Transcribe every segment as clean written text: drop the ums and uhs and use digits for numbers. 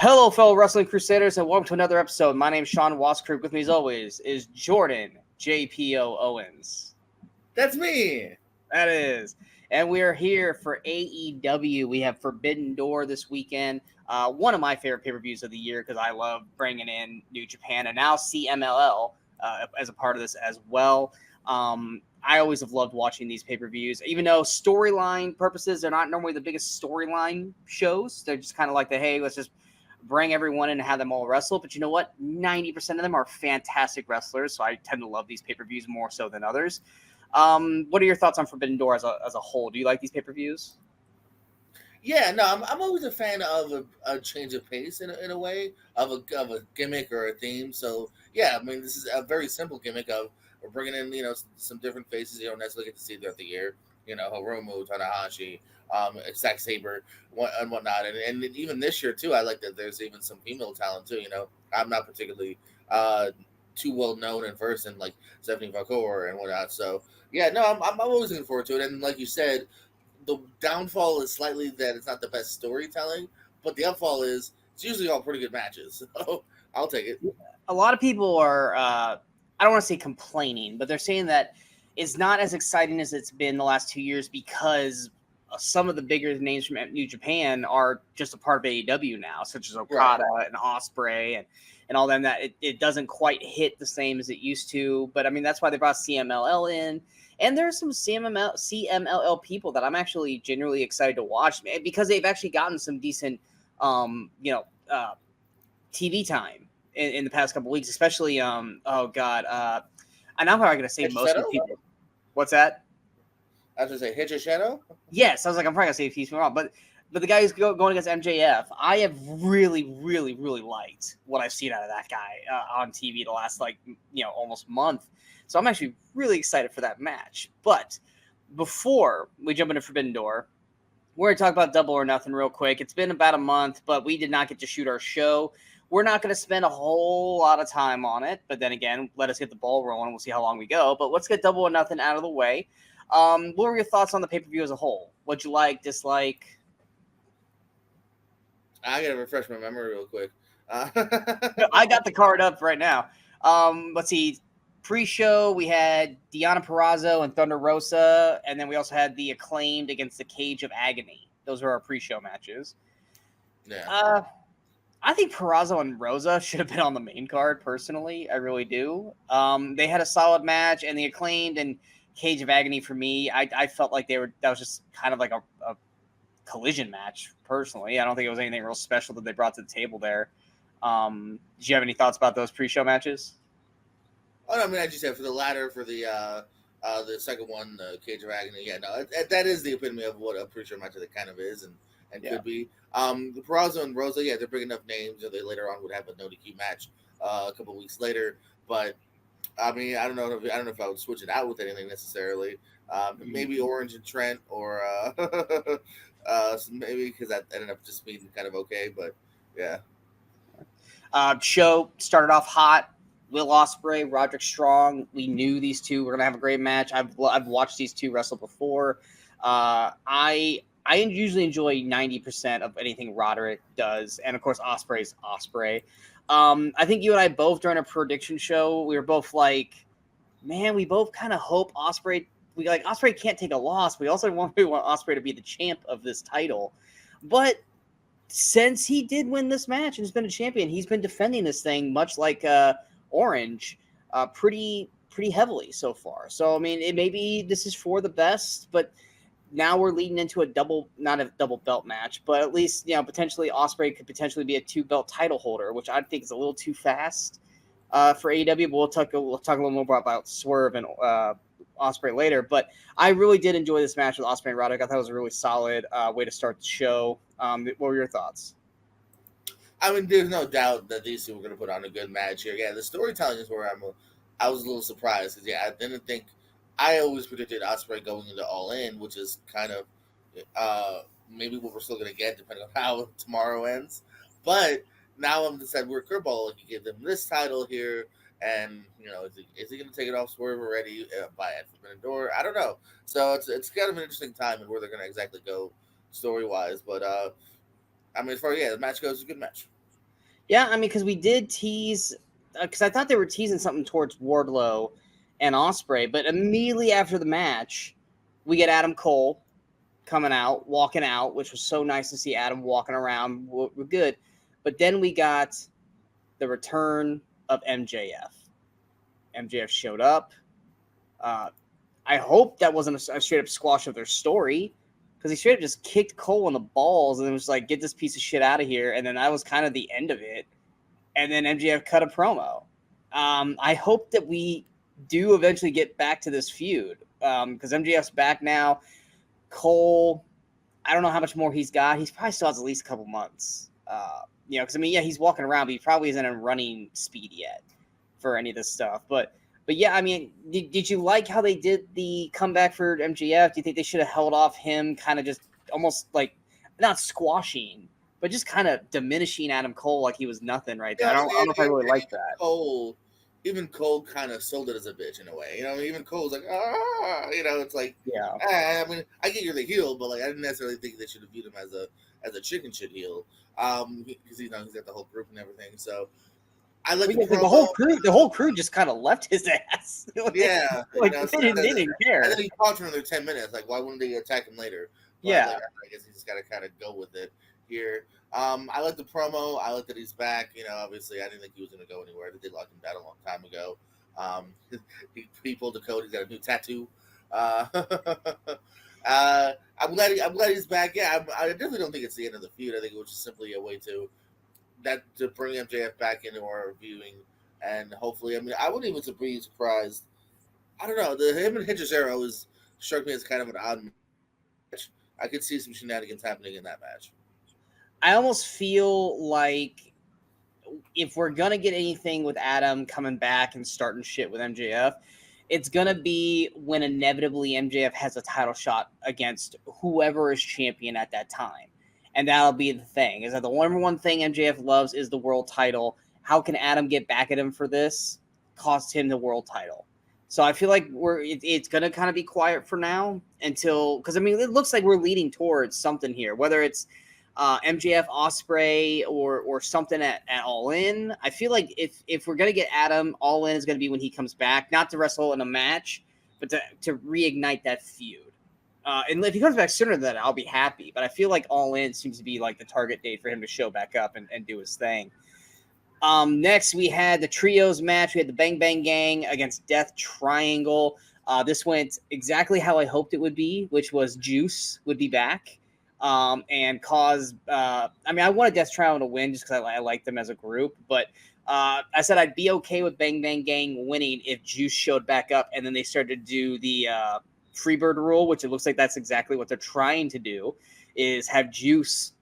Hello, fellow Wrestling Crusaders, and welcome to another episode. My name is Sean Waskrug. With me, as always, is Jordan JPO Owens. That's me. That is. And we are here for AEW. We have Forbidden Door this weekend. One of my favorite pay-per-views of the year because I love bringing in New Japan and now CMLL as a part of this as well. I always have loved watching these pay-per-views, even though storyline purposes, they're not normally the biggest storyline shows. They're just kind of like hey, let's just bring everyone in and have them all wrestle. But you know what? 90% of them are fantastic wrestlers, so I tend to love these pay-per-views more so than others. What are your thoughts on Forbidden Door as a whole? Do you like these pay-per-views? Yeah, no, I'm always a fan of a change of pace in a way, of a gimmick or a theme. So, yeah, I mean, this is a very simple gimmick of we're bringing in, some different faces you don't necessarily get to see throughout the year. Hiromu, Tanahashi, Zack Sabre, and whatnot. And even this year, too, I like that there's even some female talent, too. I'm not particularly too well known and versed in, like, Stephanie Vakor and whatnot. So, yeah, no, I'm always looking forward to it. And like you said, the downfall is slightly that it's not the best storytelling, but the upfall is it's usually all pretty good matches. So I'll take it. A lot of people are, I don't want to say complaining, but they're saying that it's not as exciting as it's been the last 2 years because some of the bigger names from New Japan are just a part of AEW now, such as Okada and Ospreay and all them, that it doesn't quite hit the same as it used to. But I mean, that's why they brought CMLL in. And there's some CMLL people that I'm actually genuinely excited to watch because they've actually gotten some decent, TV time in the past couple weeks, especially, and I'm probably going to say most of the people. What's that? I was going to say Hitch Shadow? Yes, I was like, I'm probably going to say if he's wrong, but the guy who's going against MJF, I have really, really, really liked what I've seen out of that guy on TV the last, almost month. So I'm actually really excited for that match. But before we jump into Forbidden Door, we're going to talk about Double or Nothing real quick. It's been about a month, but we did not get to shoot our show. We're not going to spend a whole lot of time on it. But then again, let us get the ball rolling. We'll see how long we go. But let's get Double or Nothing out of the way. What were your thoughts on the pay-per-view as a whole? What'd you like, dislike? I got to refresh my memory real quick. I got the card up right now. Let's see. Pre-show, we had Deonna Purrazzo and Thunder Rosa, and then we also had the Acclaimed against the Cage of Agony. Those were our pre-show matches. Yeah. I think Purrazzo and Rosa should have been on the main card, personally. I really do. They had a solid match, and the Acclaimed and Cage of Agony, for me, I felt like that was just kind of like a collision match, personally. I don't think it was anything real special that they brought to the table there. Did you have any thoughts about those pre-show matches? Oh, no, I mean, I just said for the latter, for the second one, the Cage of Agony, yeah, no, that is the epitome of what a pre-show match that kind of is and could be. The Purrazzo and Rosa, yeah, they're big enough names. They later on would have a no DQ match a couple of weeks later, but I mean, I don't know if I would switch it out with anything necessarily. Maybe Orange and Trent, or maybe because that ended up just being kind of okay, but yeah. Show started off hot. Will Ospreay, Roderick Strong. We knew these two were gonna have a great match. I've watched these two wrestle before. I usually enjoy 90% of anything Roderick does, and of course Ospreay's Ospreay. I think you and I both during a prediction show, we were both like, man, we both kind of hope Ospreay. Ospreay can't take a loss. We also want Ospreay to be the champ of this title, but since he did win this match and has been a champion, he's been defending this thing much like Orange, pretty heavily so far. So I mean, maybe this is for the best, but now we're leading into not a double belt match, but at least potentially Ospreay could potentially be a 2-belt title holder, which I think is a little too fast for AEW. But we'll talk a little more about Swerve and Ospreay later. But I really did enjoy this match with Ospreay and Roderick. I thought it was a really solid way to start the show. What were your thoughts? I mean, there's no doubt that these two were going to put on a good match here. Yeah, the storytelling is where I was a little surprised because I didn't think. I always predicted Ospreay going into All In, which is kind of maybe what we're still going to get depending on how tomorrow ends. But now I'm decided we're curveball. You give them this title here, and is he going to take it off Swerve already by Forbidden Door? I don't know. So it's kind of an interesting time and where they're going to exactly go story wise. But I mean, as far as the match goes, it's a good match. Yeah, I mean, because we did tease, because I thought they were teasing something towards Wardlow and Ospreay, but immediately after the match, we get Adam Cole coming out, walking out, which was so nice to see Adam walking around. We're good. But then we got the return of MJF. MJF showed up. Uh, I hope that wasn't a straight up squash of their story, because he straight up just kicked Cole in the balls and then was like, get this piece of shit out of here. And then that was kind of the end of it. And then MJF cut a promo. I hope that we do eventually get back to this feud, because MJF's back now. Cole, I don't know how much more he's got. He's probably still has at least a couple months. Because I mean, yeah, he's walking around, but he probably isn't in running speed yet for any of this stuff. But yeah, I mean, did you like how they did the comeback for MJF? Do you think they should have held off him, kind of just almost like not squashing, but just kind of diminishing Adam Cole like he was nothing right there? Yeah, I don't know if I really like that. Even Cole kind of sold it as a bitch in a way. Even Cole's like, it's like, Yeah. I mean, I get you're the heel, but like, I didn't necessarily think they should have viewed him as a chicken shit heel, because he's got the whole group and everything. So I like the promo. The whole crew just kind of left his ass. Yeah, they didn't care. And then he talked for another 10 minutes. Like, why wouldn't they attack him later? But yeah, like, I guess he just got to kind of go with it here. I like the promo. I like that he's back. Obviously, I didn't think he was going to go anywhere. They did lock him down a long time ago. He pulled the code. He's got a new tattoo. I'm glad he's back. Yeah, I definitely don't think it's the end of the feud. I think it was just simply a way to bring MJF back into our viewing, and hopefully, I mean, I wouldn't even be surprised. I don't know. Him and Hechicero struck me as kind of an odd match. I could see some shenanigans happening in that match. I almost feel like if we're gonna get anything with Adam coming back and starting shit with MJF, it's gonna be when inevitably MJF has a title shot against whoever is champion at that time. And that'll be the thing, is that the number one thing MJF loves is the world title. How can Adam get back at him for this? Cost him the world title. So I feel like it's going to kind of be quiet for now until, because I mean, it looks like we're leading towards something here, whether it's MJF Ospreay or something at All In. I feel like if we're going to get Adam, All In is going to be when he comes back, not to wrestle in a match, but to reignite that feud. And if he comes back sooner than that, I'll be happy. But I feel like All In seems to be like the target date for him to show back up and do his thing. Next, we had the trios match. We had the Bang Bang Gang against Death Triangle. This went exactly how I hoped it would be, which was Juice would be back and cause. I mean, I wanted Death Triangle to win just because I like them as a group. But I said I'd be okay with Bang Bang Gang winning if Juice showed back up and then they started to do the Freebird rule, which it looks like that's exactly what they're trying to do, is have Juice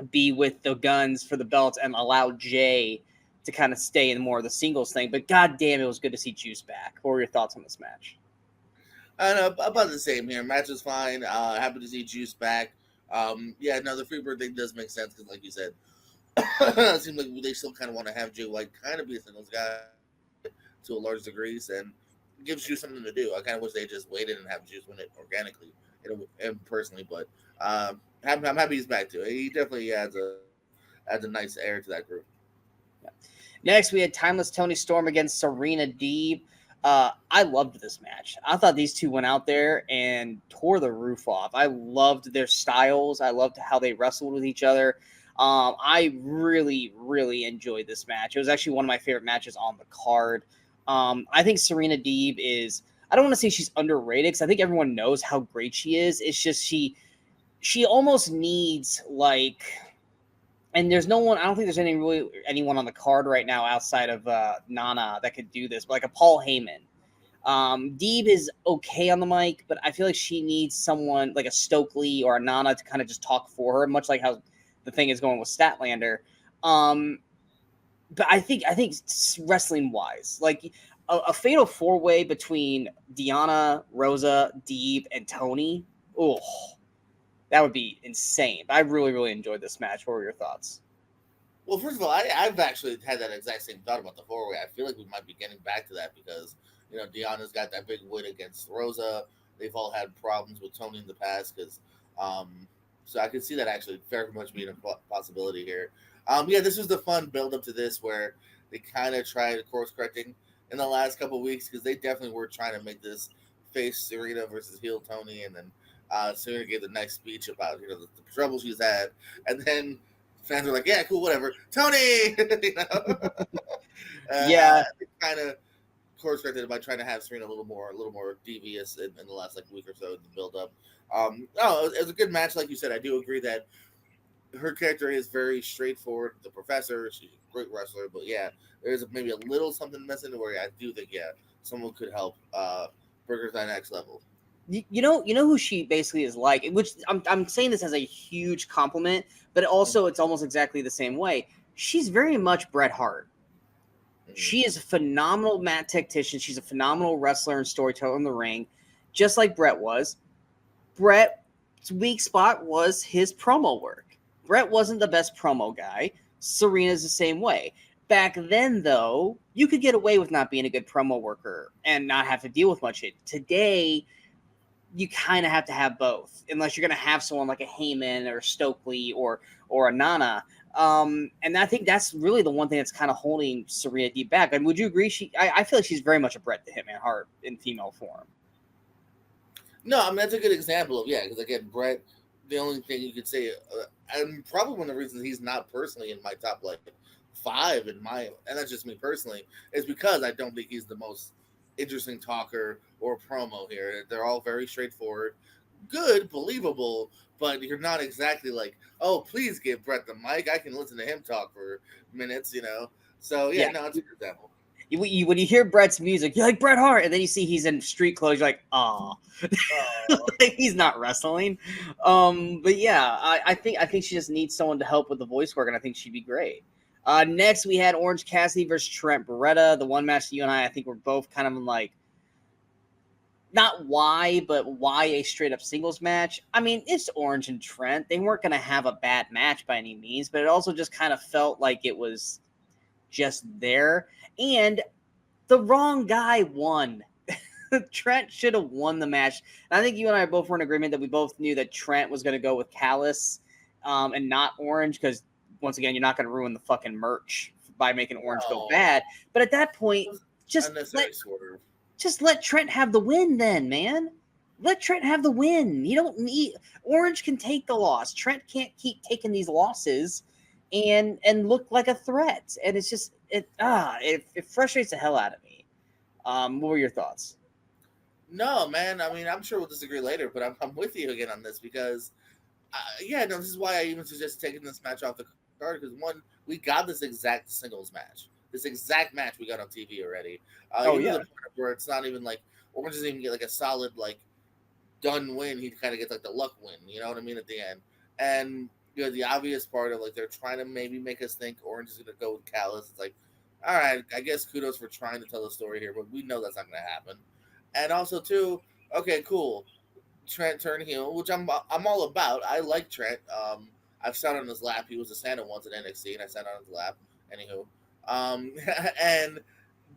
be with the guns for the belts and allow Jay to kind of stay in more of the singles thing. But goddamn, it was good to see Juice back. What were your thoughts on this match? I know, about the same here. Match was fine. Happy to see Juice back. The Freebird thing does make sense because, like you said, it seems like they still kind of want to have Jay White kind of be a singles guy to a large degree, and it gives you something to do. I kind of wish they just waited and have Juice win it organically, and personally. But I'm happy he's back too. He definitely adds a nice air to that group. Yeah. Next, we had Timeless Toni Storm against Serena Deeb. I loved this match. I thought these two went out there and tore the roof off. I loved their styles. I loved how they wrestled with each other. I really, really enjoyed this match. It was actually one of my favorite matches on the card. I think Serena Deeb is, I don't want to say she's underrated because I think everyone knows how great she is. It's just she almost needs like, and there's no one, I don't think there's anyone on the card right now outside of Nana that could do this, but like a Paul Heyman. Deeb is okay on the mic, but I feel like she needs someone like a Stokely or a Nana to kind of just talk for her, much like how the thing is going with Statlander. But I think wrestling wise, like a fatal 4-way between Deanna, Rosa, Deeb, and Toni. Oh, that would be insane. I really, really enjoyed this match. What were your thoughts? Well, first of all, I've actually had that exact same thought about the 4-way. I feel like we might be getting back to that because, Deanna's got that big win against Rosa. They've all had problems with Toni in the past because, so I could see that actually very much being a possibility here. Yeah, this was the fun build up to this where they kind of tried course correcting in the last couple of weeks because they definitely were trying to make this face Serena versus heel Toni, and then Serena gave a nice speech about the trouble she's had, and then fans were like, "Yeah, cool, whatever, Toni." Yeah, They kind of course corrected by trying to have Serena a little more devious in the last week or so to build up. No, it was a good match, like you said. I do agree that her character is very straightforward. The professor, she's a great wrestler, but yeah, there's maybe a little something missing where I do think someone could help bring her to that next level. you know who she basically is like, which I'm saying this as a huge compliment, but also it's almost exactly the same way. She's very much Bret Hart. She is a phenomenal mat tactician. She's a phenomenal wrestler and storyteller in the ring, just like Bret was. Bret's weak spot was his promo work. Bret wasn't the best promo guy. Serena's the same way. Back then, though, you could get away with not being a good promo worker and not have to deal with much shit. Today, you kind of have to have both, unless you're going to have someone like a Heyman or Stokely or a Nana. And I think that's really the one thing that's kind of holding Serena Deeb back. And would you agree? I feel like she's very much a Bret the Hitman Hart in female form. No, I mean that's a good example of because again, Bret. The only thing you could say, and probably one of the reasons he's not personally in my top 5 and that's just me personally, is because I don't think he's the most interesting talker or promo here. They're all very straightforward, good, believable, but you're not exactly like, oh, please give Bret the mic. I can listen to him talk for minutes, So no, it's a good example. When you hear Bret's music, you're like Bret Hart, and then you see he's in street clothes, you're like, oh. He's not wrestling. But yeah, I think she just needs someone to help with the voice work, and I think she'd be great. Next, we had Orange Cassidy versus Trent Beretta, the one match that you and I think were both kind of like, not why, but why a straight up singles match. I mean, it's Orange and Trent. They weren't going to have a bad match by any means, but it also just kind of felt like it was just there. And the wrong guy won. Trent should have won the match. And I think you and I both were in agreement that we both knew that Trent was going to go with Callis and not Orange, because once again, you're not going to ruin the fucking merch by making Orange go bad. But at that point, just let Trent have the win then, man. Let Trent have the win. You don't need Orange can take the loss. Trent can't keep taking these losses and look like a threat. And it's just it frustrates the hell out of me. What were your thoughts? No, man. I mean, I'm sure we'll disagree later, but I'm with you again on this because, this is why I even suggest taking this match off the card, because one, we got this exact singles match. This exact match we got on TV already. To the point where it's not even like Orange doesn't even get like a solid done win. He kind of gets the luck win. You know what I mean at the end. And the obvious part of they're trying to maybe make us think Orange is gonna go with Callis. It's like, all right, I guess kudos for trying to tell the story here, but we know that's not gonna happen. And also too, okay, cool. Trent turned heel, which I'm all about. I like Trent. I've sat on his lap. He was a Santa once at NXT, and I sat on his lap. Anywho,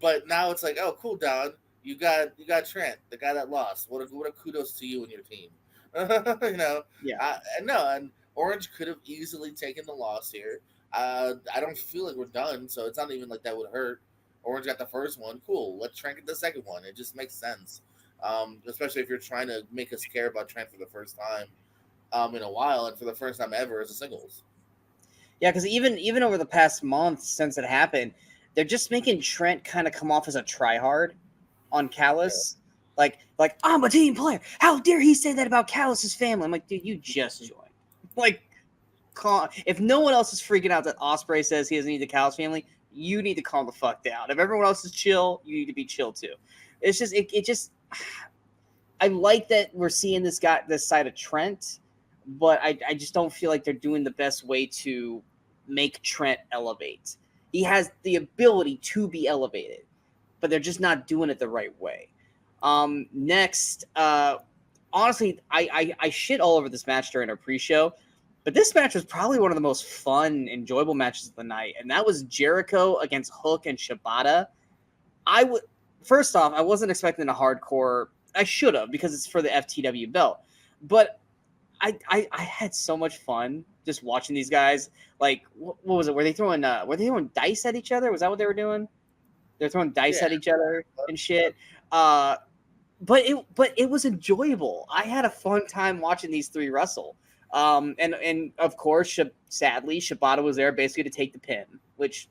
but now it's like, oh, cool, Don. You got Trent, the guy that lost. What a kudos to you and your team. Yeah. And Orange could have easily taken the loss here. I don't feel like we're done, so it's not even like that would hurt. Orange got the first one. Cool. Let Trent get the second one. It just makes sense. Especially if you're trying to make us care about Trent for the first time in a while, and for the first time ever as a singles. Yeah, because even over the past month since it happened, they're just making Trent kind of come off as a tryhard on Callis. Yeah. Like I'm a team player. How dare he say that about Callis's family? I'm like, dude, you just joined. If no one else is freaking out that Ospreay says he doesn't need the Callis family, you need to calm the fuck down. If everyone else is chill, you need to be chill too. It's just it just I like that we're seeing this side of Trent, but I just don't feel like they're doing the best way to make Trent elevate. He has the ability to be elevated, but they're just not doing it the right way. Next, honestly, I shit all over this match during our pre-show, but this match was probably one of the most fun, enjoyable matches of the night, and that was Jericho against Hook and Shibata. First off, I wasn't expecting a hardcore. I should have, because it's for the FTW belt, but I had so much fun just watching these guys. Like, what was it? Were they throwing dice at each other? Was that what they were doing? They're throwing dice at each other and shit. But it was enjoyable. I had a fun time watching these three wrestle. And of course, sadly, Shibata was there basically to take the pin, which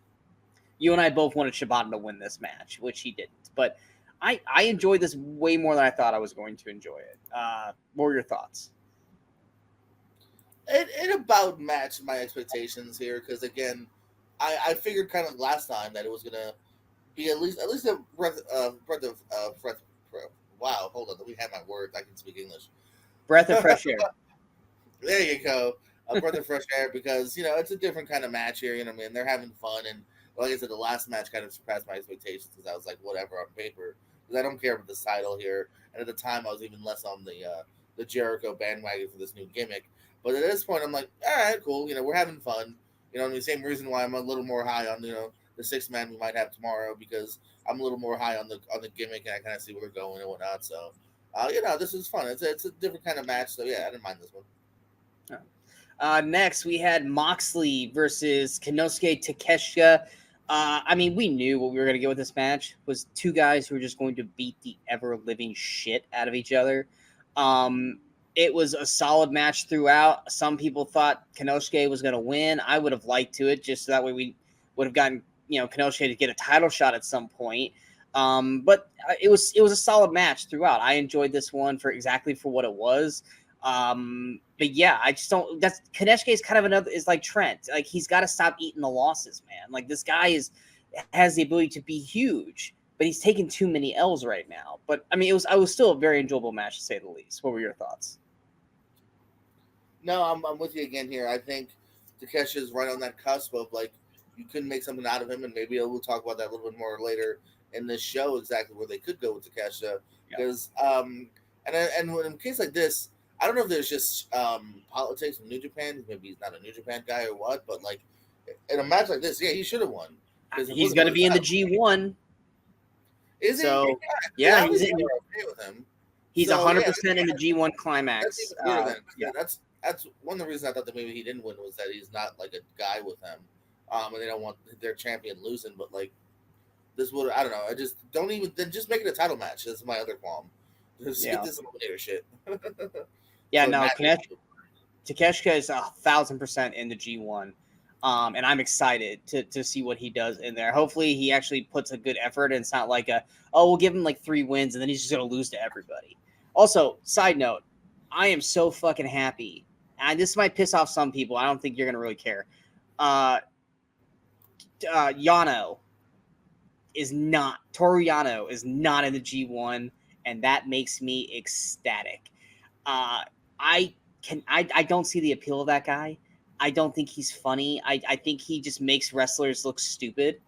you and I both wanted Shibata to win this match, which he didn't. But I enjoyed this way more than I thought I was going to enjoy it. What were your thoughts? It about matched my expectations here because again, I figured kind of last time that it was gonna be at least a breath of wow, hold on, let me have my words. I can speak English. Breath of fresh air. There you go. A breath of fresh air because, it's a different kind of match here. You know what I mean? They're having fun. And like I said, the last match kind of surpassed my expectations because I was like, whatever on paper. Because I don't care about this title here. And at the time, I was even less on the Jericho bandwagon for this new gimmick. But at this point, I'm like, all right, cool. We're having fun. The same reason why I'm a little more high on, the sixth man we might have tomorrow because I'm a little more high on the gimmick and I kind of see where we're going and whatnot. So, this is fun. It's a different kind of match. So, yeah, I didn't mind this one. Next, we had Moxley versus Konosuke Takeshita. We knew what we were going to get with this match was two guys who were just going to beat the ever-living shit out of each other. It was a solid match throughout. Some people thought Konosuke was going to win. I would have liked to it just so that way we would have gotten Konosuke to get a title shot at some point. But it was a solid match throughout. I enjoyed this one for what it was. But yeah, I just don't. That's Konosuke is kind of is like Trent. Like he's got to stop eating the losses, man. Like this guy has the ability to be huge, but he's taking too many L's right now. But I was still a very enjoyable match to say the least. What were your thoughts? No, I'm with you again here. I think Takeshita is right on that cusp of like you couldn't make something out of him, and maybe we'll talk about that a little bit more later in this show exactly where they could go with Takeshita because and in a case like this. I don't know if there's just politics in New Japan. Maybe he's not a New Japan guy or what, but like in a match like this, yeah, he should have won. He's going to be in the G1. Is he? So, yeah, he's okay with him. He's 100% in the G1 climax. That's one of the reasons I thought that maybe he didn't win was that he's not like a guy with them, and they don't want their champion losing. But like this would, I don't know. I just don't even then just make it a title match. That's my other qualm. Just get this eliminator shit. Yeah, no, Takeshita is 1,000% in the G1, and I'm excited to see what he does in there. Hopefully, he actually puts a good effort, and it's not like we'll give him like 3 wins, and then he's just going to lose to everybody. Also, side note, I am so fucking happy, and this might piss off some people. I don't think you're going to really care. Toru Yano is not in the G1, and that makes me ecstatic. I don't see the appeal of that guy. I don't think he's funny. I think he just makes wrestlers look stupid.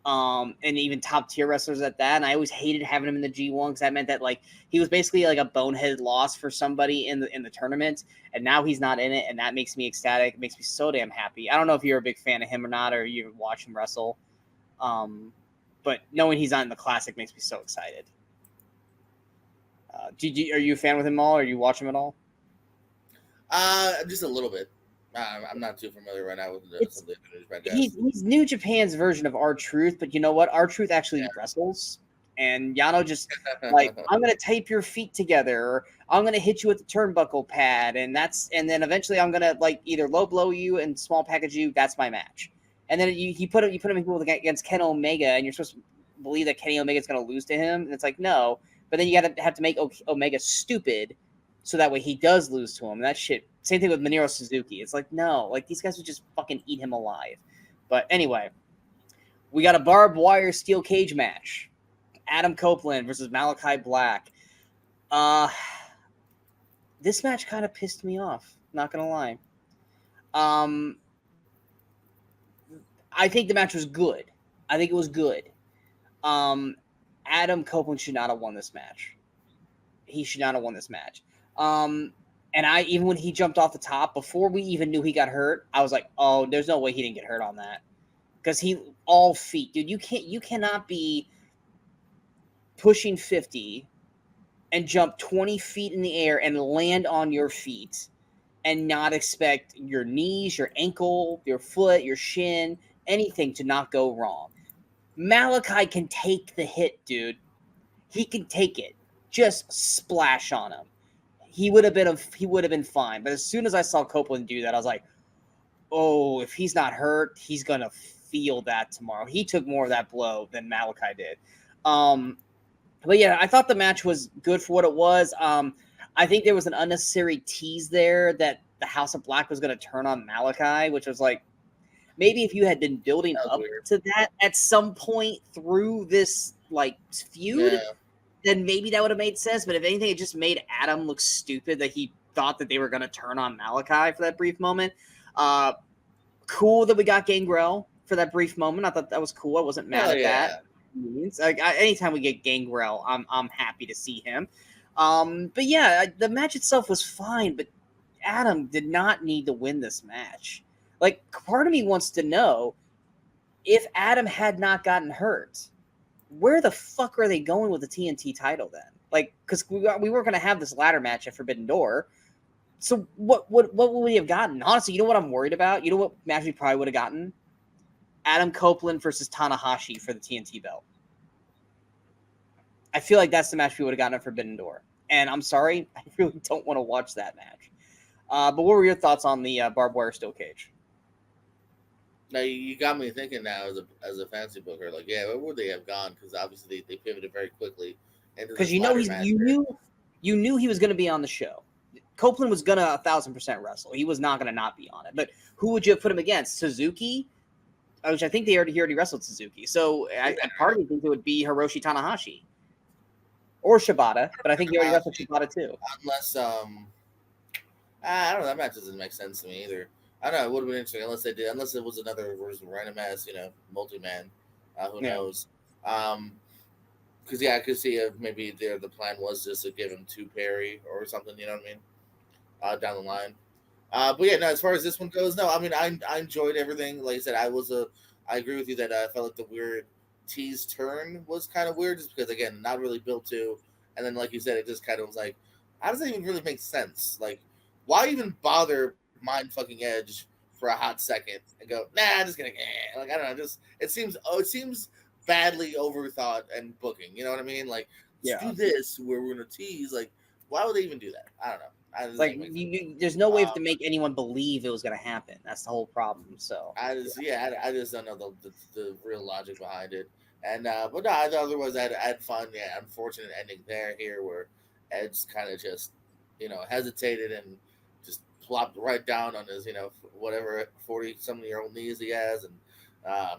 And even top tier wrestlers at that. And I always hated having him in the G1 because that meant that like he was basically like a boneheaded loss for somebody in the tournament. And now he's not in it, and that makes me ecstatic. It makes me so damn happy. I don't know if you're a big fan of him or not, or you watch him wrestle. But knowing he's not in the classic makes me so excited. Are you a fan with him all, or you watch him at all? Just a little bit. I'm not too familiar right now with some of the New Japan guys. He's New Japan's version of R-Truth, but you know what? R-Truth actually wrestles, and Yano just like I'm gonna tape your feet together, or I'm gonna hit you with the turnbuckle pad, and then eventually I'm gonna like either low blow you and small package you. That's my match. And then you put him against Kenny Omega, and you're supposed to believe that Kenny Omega is gonna lose to him, and it's like no. But then you have to make Omega stupid, so that way he does lose to him. And that shit. Same thing with Minoru Suzuki. It's like no, like these guys would just fucking eat him alive. But anyway, we got a barbed wire steel cage match: Adam Copeland versus Malakai Black. This match kind of pissed me off. Not gonna lie. I think the match was good. I think it was good. Adam Copeland should not have won this match. He should not have won this match. And even when he jumped off the top, before we even knew he got hurt, I was like, oh, there's no way he didn't get hurt on that. Because he all feet. Dude, you cannot be pushing 50 and jump 20 feet in the air and land on your feet and not expect your knees, your ankle, your foot, your shin, anything to not go wrong. Malakai can take the hit, dude. He can take it. Just splash on him. He would have been fine. But as soon as I saw Copeland do that, I was like, oh, if he's not hurt, he's gonna feel that tomorrow. He took more of that blow than Malakai did. But yeah, I thought the match was good for what it was. I think there was an unnecessary tease there that the House of Black was going to turn on Malakai, which was like, maybe if you had been building up to that at some point through this like feud, then maybe that would have made sense. But if anything, it just made Adam look stupid that he thought that they were going to turn on Malakai for that brief moment. Cool that we got Gangrel for that brief moment. I thought that was cool. I wasn't mad at that. Like anytime we get Gangrel, I'm happy to see him. But yeah, the match itself was fine, but Adam did not need to win this match. Like, part of me wants to know if Adam had not gotten hurt, where the fuck are they going with the TNT title then? Like, because we weren't going to have this ladder match at Forbidden Door. So what would we have gotten? Honestly, you know what I'm worried about? You know what match we probably would have gotten? Adam Copeland versus Tanahashi for the TNT belt. I feel like that's the match we would have gotten at Forbidden Door. And I'm sorry, I really don't want to watch that match. But what were your thoughts on the barbed wire steel cage? Now you got me thinking now as a fantasy booker, like, yeah, where would they have gone? Because obviously they pivoted very quickly. Because you knew he was going to be on the show. Copeland was going to 1,000% wrestle. He was not going to not be on it. But who would you have put him against? Suzuki? Which I think he already wrestled Suzuki. So I part of me think it would be Hiroshi Tanahashi. Or Shibata. But I think he already wrestled Shibata too. Unless, I don't know. That match doesn't make sense to me either. I don't know. It would have been interesting unless they did. Unless it was another random ass, multi-man. Who knows? Because I could see if maybe the plan was just to give him 2 parry or something. You know what I mean? Down the line. But yeah, no. As far as this one goes, no. I mean, I enjoyed everything. Like I said, I agree with you that I felt like the weird tease turn was kind of weird, just because again, not really built to. And then, like you said, it just kind of was like, how does that even really make sense? Like, why even bother mind fucking Edge for a hot second and go, nah, I'm just gonna like, I don't know, just it seems badly overthought and booking. You know what I mean? Like, let's do this where we're gonna tease. Like, why would they even do that? I don't know. There's no way to make anyone believe it was going to happen. That's the whole problem. So I just don't know the real logic behind it. And but no, otherwise I had fun. Yeah, unfortunate ending here where Edge kind of just hesitated and just plopped right down on his whatever 40-something-year-old knees he has, and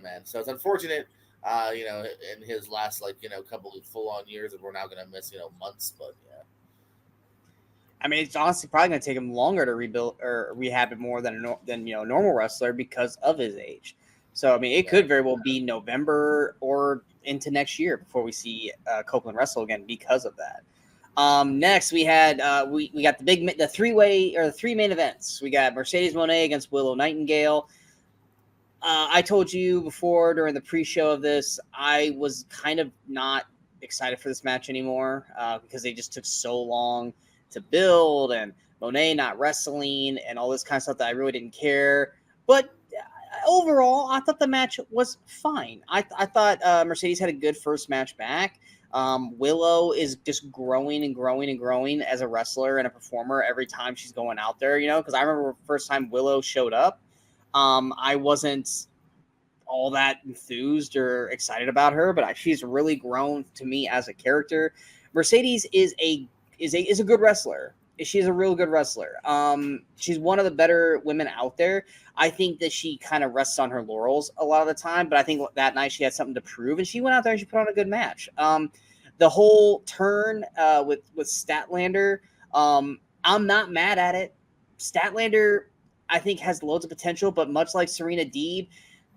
man, so it's unfortunate. In his last couple of full-on years, and we're now going to miss months, but yeah. I mean, it's honestly probably going to take him longer to rebuild or rehab it more than a normal wrestler because of his age. So, I mean, it could very well be November or into next year before we see Copeland wrestle again because of that. Next, we had we got the three main events. We got Mercedes Moné against Willow Nightingale. I told you before during the pre-show of this, I was kind of not excited for this match anymore because they just took so long to build, and Moné not wrestling and all this kind of stuff that I really didn't care. But overall, I thought the match was fine. I thought Mercedes had a good first match back. Willow is just growing and growing and growing as a wrestler and a performer every time she's going out there, because I remember the first time Willow showed up, I wasn't all that enthused or excited about her, but she's really grown to me as a character. Mercedes is a good wrestler. She's a real good wrestler. She's one of the better women out there. I think that she kind of rests on her laurels a lot of the time, but I think that night she had something to prove, and she went out there and she put on a good match. The whole turn with Stantlander, I'm not mad at it. Stantlander, I think, has loads of potential, but much like Serena Deeb,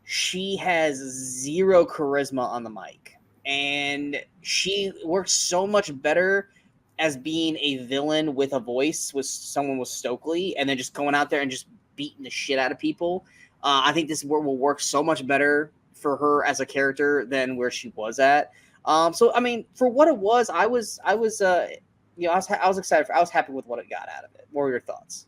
she has zero charisma on the mic, and she works so much better as being a villain with a voice with someone with Stokely, and then just going out there and just beating the shit out of people. I think this will work so much better for her as a character than where she was at. So I mean, for what it was, I was excited. I was happy with what it got out of it. What were your thoughts?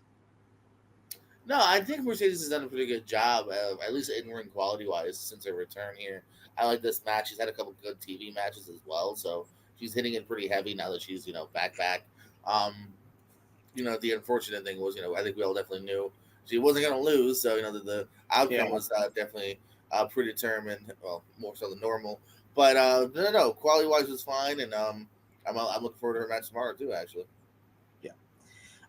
No, I think Mercedes has done a pretty good job of at least in ring quality wise since her return here. I like this match. She's had a couple good TV matches as well, so she's hitting it pretty heavy now that she's back. Um, the unfortunate thing was I think we all definitely knew she wasn't going to lose, so the outcome Yeah. was definitely predetermined. Well, more so than normal, but no, quality wise was fine, and I'm looking forward to her match tomorrow too. Actually,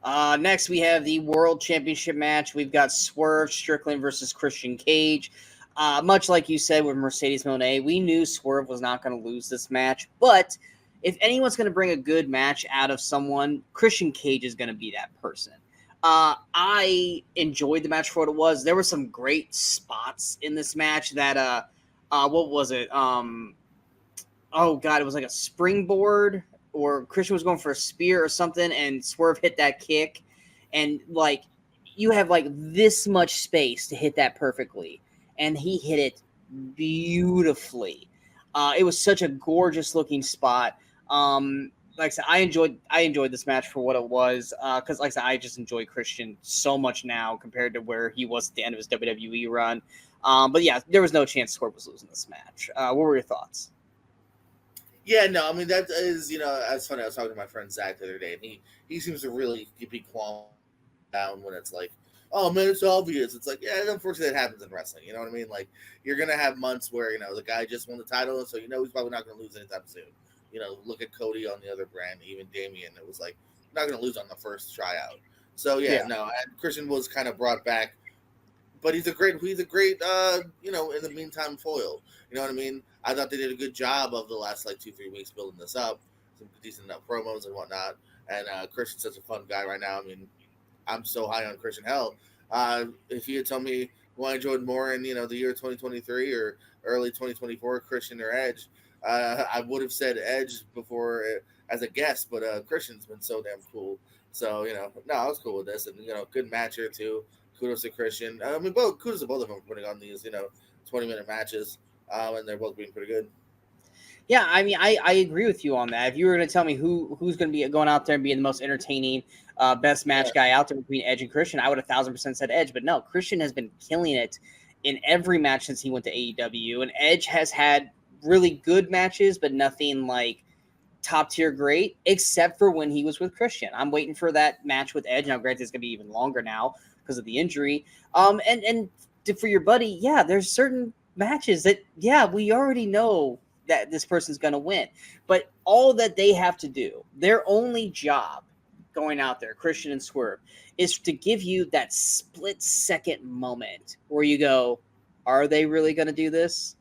Next, we have the World Championship match. We've got Swerve Strickland versus Christian Cage. Much like you said with Mercedes Moné, we knew Swerve was not going to lose this match. But if anyone's going to bring a good match out of someone, Christian Cage is going to be that person. I enjoyed the match for what it was. There were some great spots in this match that, what was it? Oh, God, it was like a springboard, or Christian was going for a spear or something, and Swerve hit that kick, and like you have like this much space to hit that perfectly, and he hit it beautifully. It was such a gorgeous looking spot. Like I said, I enjoyed this match for what it was, because like I said, I just enjoy Christian so much now compared to where he was at the end of his WWE run. But yeah, there was no chance Swerve was losing this match. What were your thoughts? yeah, no, I mean that is that's funny. I was talking to my friend Zach the other day, and he seems to really be calm down when it's like, oh man, it's obvious. It's like, yeah, unfortunately, that happens in wrestling. You know what I mean? Like, you're gonna have months where the guy just won the title, so he's probably not gonna lose anytime soon. Look at Cody on the other brand, even Damian. It was like not gonna lose on the first tryout. So yeah, Yeah. no, and Christian was kind of brought back, but he's a great in the meantime foil. You know what I mean? I thought they did a good job of the last like 2-3 weeks building this up, some decent enough promos and whatnot. And Christian's such a fun guy right now. I mean, I'm so high on Christian. Hell, if you had told me who I enjoyed more in the year 2023 or early 2024, Christian or Edge, I would have said Edge before as a guest, but Christian's been so damn cool. So no, I was cool with this, and good match here too. Kudos to Christian. I mean, kudos to both of them for putting on these 20-minute matches, and they're both being pretty good. Yeah, I mean, I agree with you on that. If you were going to tell me who's going to be going out there and being the most entertaining, best match Yeah. guy out there between Edge and Christian, I would 1,000% said Edge. But no, Christian has been killing it in every match since he went to AEW, and Edge has had really good matches, but nothing like top tier great, except for when he was with Christian. I'm waiting for that match with Edge. Now, granted, it's going to be even longer now because of the injury. For your buddy, yeah, there's certain matches that, yeah, we already know that this person's going to win. But all that they have to do, their only job going out there, Christian and Swerve, is to give you that split second moment where you go, are they really going to do this?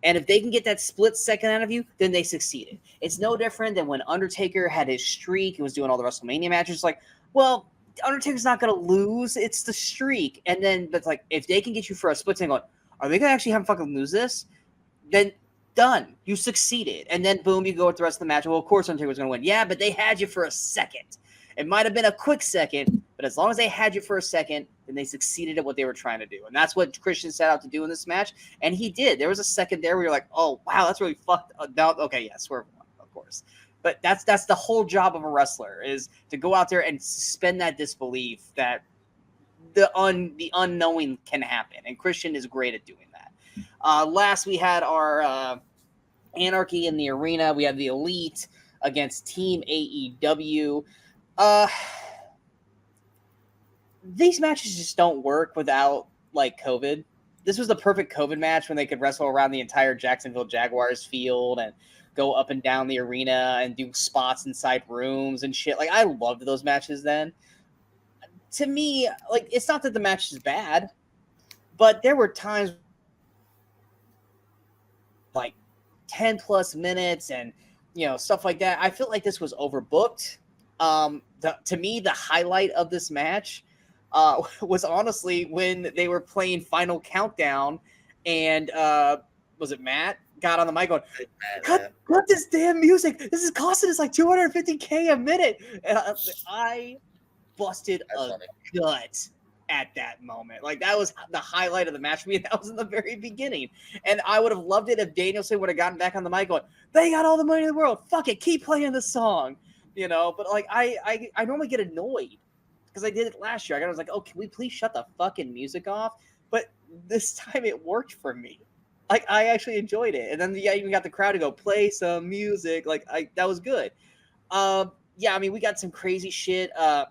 And if they can get that split second out of you, then they succeeded. It's no different than when Undertaker had his streak and was doing all the WrestleMania matches. Like, well, Undertaker's not going to lose. It's the streak. And then, but like, if they can get you for a split second going, are they going to actually have fucking lose this? Then done. You succeeded. And then boom, you go with the rest of the match. Well, of course Undertaker was going to win. Yeah, but they had you for a second. It might have been a quick second, but as long as they had you for a second, then they succeeded at what they were trying to do. And that's what Christian set out to do in this match. And he did. There was a second there where you're like, oh, wow, that's really fucked up. No, okay, yeah, Swerve won, of course. But that's the whole job of a wrestler, is to go out there and suspend that disbelief that the unknowing can happen. And Christian is great at doing that. Last, we had our Anarchy in the Arena. We have the Elite against Team AEW. These matches just don't work without like COVID. This was the perfect COVID match when they could wrestle around the entire Jacksonville Jaguars field and go up and down the arena and do spots inside rooms and shit. Like, I loved those matches then. To me, like, it's not that the match is bad, but there were times like 10 plus minutes and stuff like that. I feel like this was overbooked. To me, the highlight of this match was honestly when they were playing Final Countdown, and was it Matt got on the mic going, cut this damn music. This is costing us like $250K a minute. And I busted gut at that moment. Like, that was the highlight of the match for me. That was in the very beginning. And I would have loved it if Danielson would have gotten back on the mic going, they got all the money in the world. Fuck it. Keep playing the song. But like, I normally get annoyed because I did it last year. I was like, oh, can we please shut the fucking music off? But this time it worked for me. Like, I actually enjoyed it. And then I even got the crowd to go, play some music. Like, that was good. Yeah, I mean, we got some crazy shit. I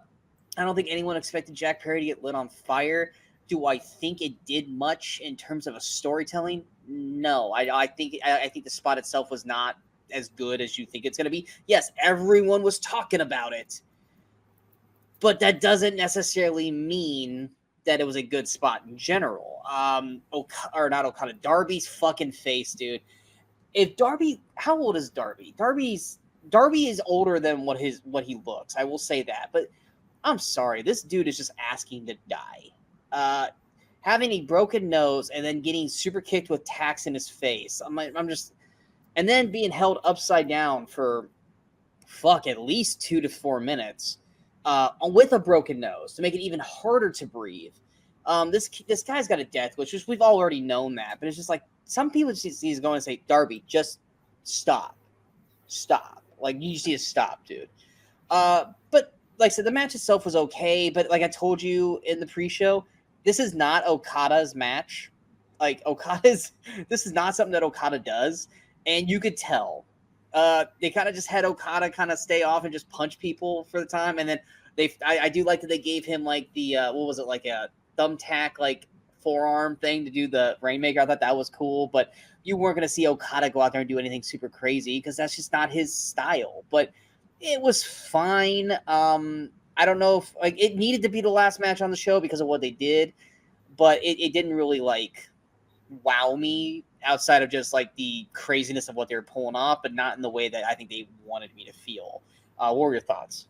don't think anyone expected Jack Perry to get lit on fire. Do I think it did much in terms of a storytelling? No. I think the spot itself was not as good as you think it's going to be. Yes, everyone was talking about it. But that doesn't necessarily mean that it was a good spot in general. Not Okada. Darby's fucking face, dude. If Darby, how old is Darby? Darby is older than what he looks. I will say that. But I'm sorry, this dude is just asking to die. Having a broken nose and then getting super kicked with tacks in his face. I'm just, and then being held upside down for at least 2 to 4 minutes. With a broken nose to make it even harder to breathe. This guy's got a death wish, which we've already known that, but it's just like some people he's going to say, Darby, just stop. Like, you just need to stop, dude. But like I said, the match itself was okay, but like I told you in the pre-show, this is not Okada's match. Like, this is not something that Okada does, and you could tell. They kind of just had Okada kind of stay off and just punch people for the time, and then I do like that they gave him like the what was it, like a thumbtack like forearm thing to do the Rainmaker. I thought that was cool, but you weren't going to see Okada go out there and do anything super crazy because that's just not his style. But it was fine. I don't know if like it needed to be the last match on the show because of what they did, but it didn't really like wow me outside of just like the craziness of what they were pulling off, but not in the way that I think they wanted me to feel. What were your thoughts?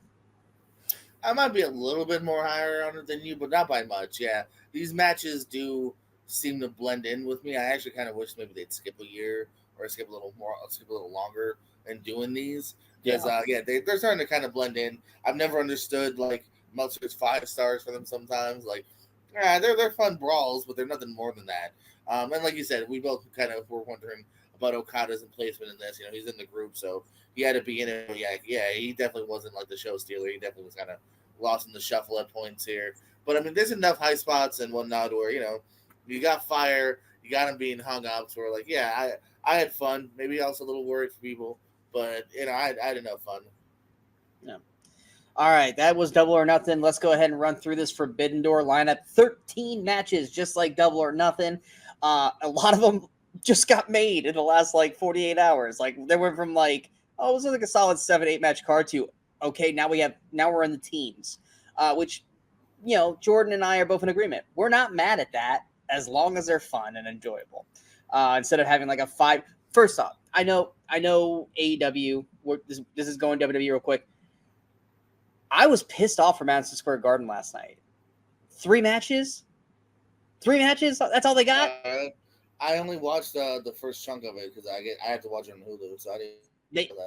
I might be a little bit more higher on it than you, but not by much. Yeah, these matches do seem to blend in with me. I actually kind of wish maybe they'd skip a year or skip a little longer in doing these because they're starting to kind of blend in. I've never understood like Meltzer's 5 stars for them sometimes. Like, they're fun brawls, but they're nothing more than that. And like you said, we both kind of were wondering about Okada's placement in this. You know, he's in the group, so he had to be in it. Yeah, he definitely wasn't like the show stealer. He definitely was kind of lost in the shuffle at points here. But I mean, there's enough high spots and whatnot where you got fire, you got him being hung up. So we're like, I had fun. Maybe also a little worried for people, but I had enough fun. Yeah. All right, that was Double or Nothing. Let's go ahead and run through this Forbidden Door lineup. 13 matches, just like Double or Nothing. A lot of them just got made in the last like 48 hours. Like they went from like, oh, it was like a solid 7-8 match card to okay, now we're in the teens, which Jordan and I are both in agreement. We're not mad at that as long as they're fun and enjoyable. Instead of having like a 5. First off, I know AEW. This is going WWE real quick. I was pissed off for Madison Square Garden last night. 3 matches. That's all they got. I only watched the first chunk of it because I had to watch it on Hulu, so I didn't.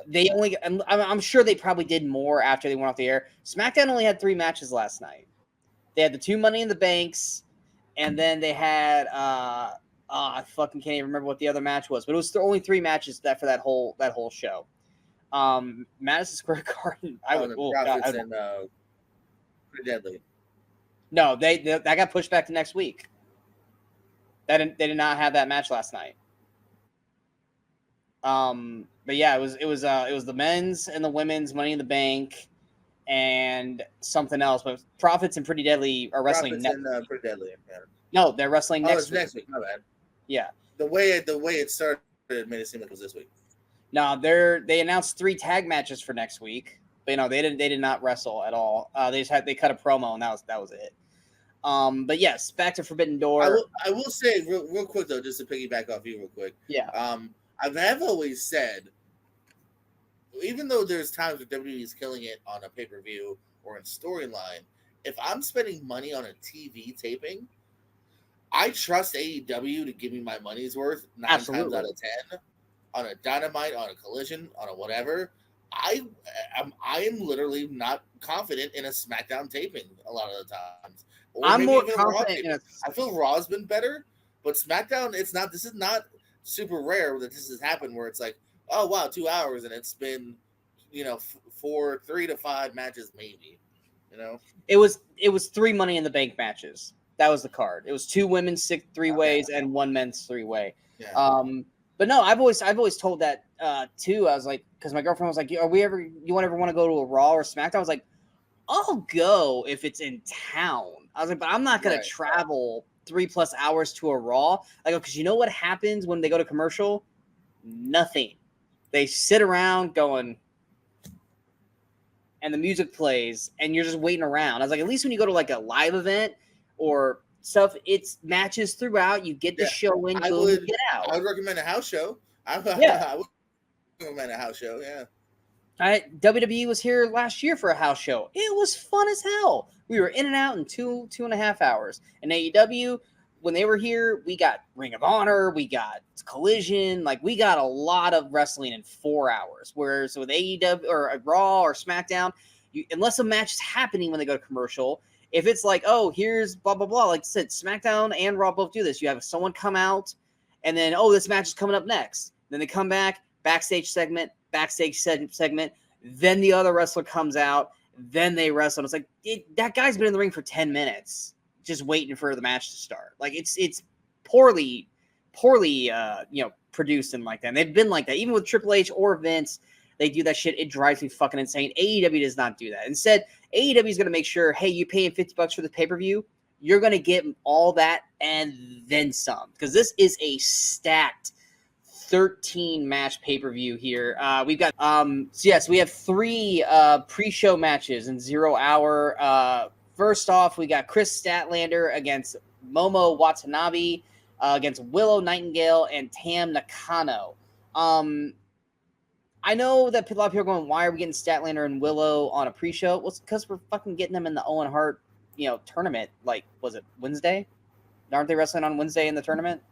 They only. I'm sure they probably did more after they went off the air. SmackDown only had 3 matches last night. They had the 2 Money in the Banks, and then they had I fucking can't even remember what the other match was, but it was only 3 matches for that whole show. Madison Square Garden. Profits and Pretty Deadly. No, that got pushed back to next week. They did not have that match last night. But yeah, it was the men's and the women's Money in the Bank and something else. But Profits and Pretty Deadly are wrestling next week. Pretty Deadly. Yeah. No, they're wrestling next week. Next week. My bad. Yeah. The way it started made it seem like it was this week. No, they announced 3 tag matches for next week, but they did not wrestle at all. They cut a promo and that was it. But yes, back to Forbidden Door. I will say real quick though, just to piggyback off you real quick. Yeah. I've always said, even though there's times where WWE is killing it on a pay-per-view or in storyline, if I'm spending money on a TV taping, I trust AEW to give me my money's worth 9 times out of 10 on a Dynamite, on a Collision, on a whatever. I am literally not confident in a SmackDown taping a lot of the times. Or I'm more confident. I feel Raw's been better, but SmackDown, it's not. This is not super rare that this has happened where it's like, oh wow, 2 hours and it's been 3 to 5 matches maybe. It was it was 3 Money in the Bank matches. That was the card. It was 2 women's 3-ways and 1 men's 3-way. Yeah. But no, I've always told that too. I was like, because my girlfriend was like, you ever want to go to a Raw or SmackDown? I was like, I'll go if it's in town. I was like, but I'm not gonna travel 3+ hours to a Raw. I go, because you know what happens when they go to commercial? Nothing. They sit around going, and the music plays, and you're just waiting around. I was like, at least when you go to like a live event or stuff, it's matches throughout. You get the show in, get out. I would recommend a house show. I would recommend a house show. Yeah. WWE was here last year for a house show. It was fun as hell. We were in and out in 2.5 hours. And AEW, when they were here, we got Ring of Honor, we got Collision, like we got a lot of wrestling in 4 hours. Whereas with AEW or Raw or SmackDown, unless a match is happening when they go to commercial, if it's like, oh, here's blah blah blah, like I said, SmackDown and Raw both do this. You have someone come out, and then this match is coming up next. Then they come back, backstage segment, then the other wrestler comes out, then they wrestle. And it's like that guy's been in the ring for 10 minutes just waiting for the match to start. Like it's poorly produced and like that. And they've been like that even with Triple H or Vince. They do that shit. It drives me fucking insane. AEW does not do that. Instead, AEW is going to make sure, hey, you paying $50 for the pay-per-view, you're going to get all that and then some, because this is a stacked 13 match pay-per-view here. We've got we have 3 pre-show matches in 0 hour. First off, we got Kris Stantlander against Momo Watanabe, against Willow, Nightingale, and Tam Nakano. I know that a lot of people are going, why are we getting Statlander and Willow on a pre-show? Well, it's because we're fucking getting them in the Owen Hart, tournament. Like, was it Wednesday? Aren't they wrestling on Wednesday in the tournament?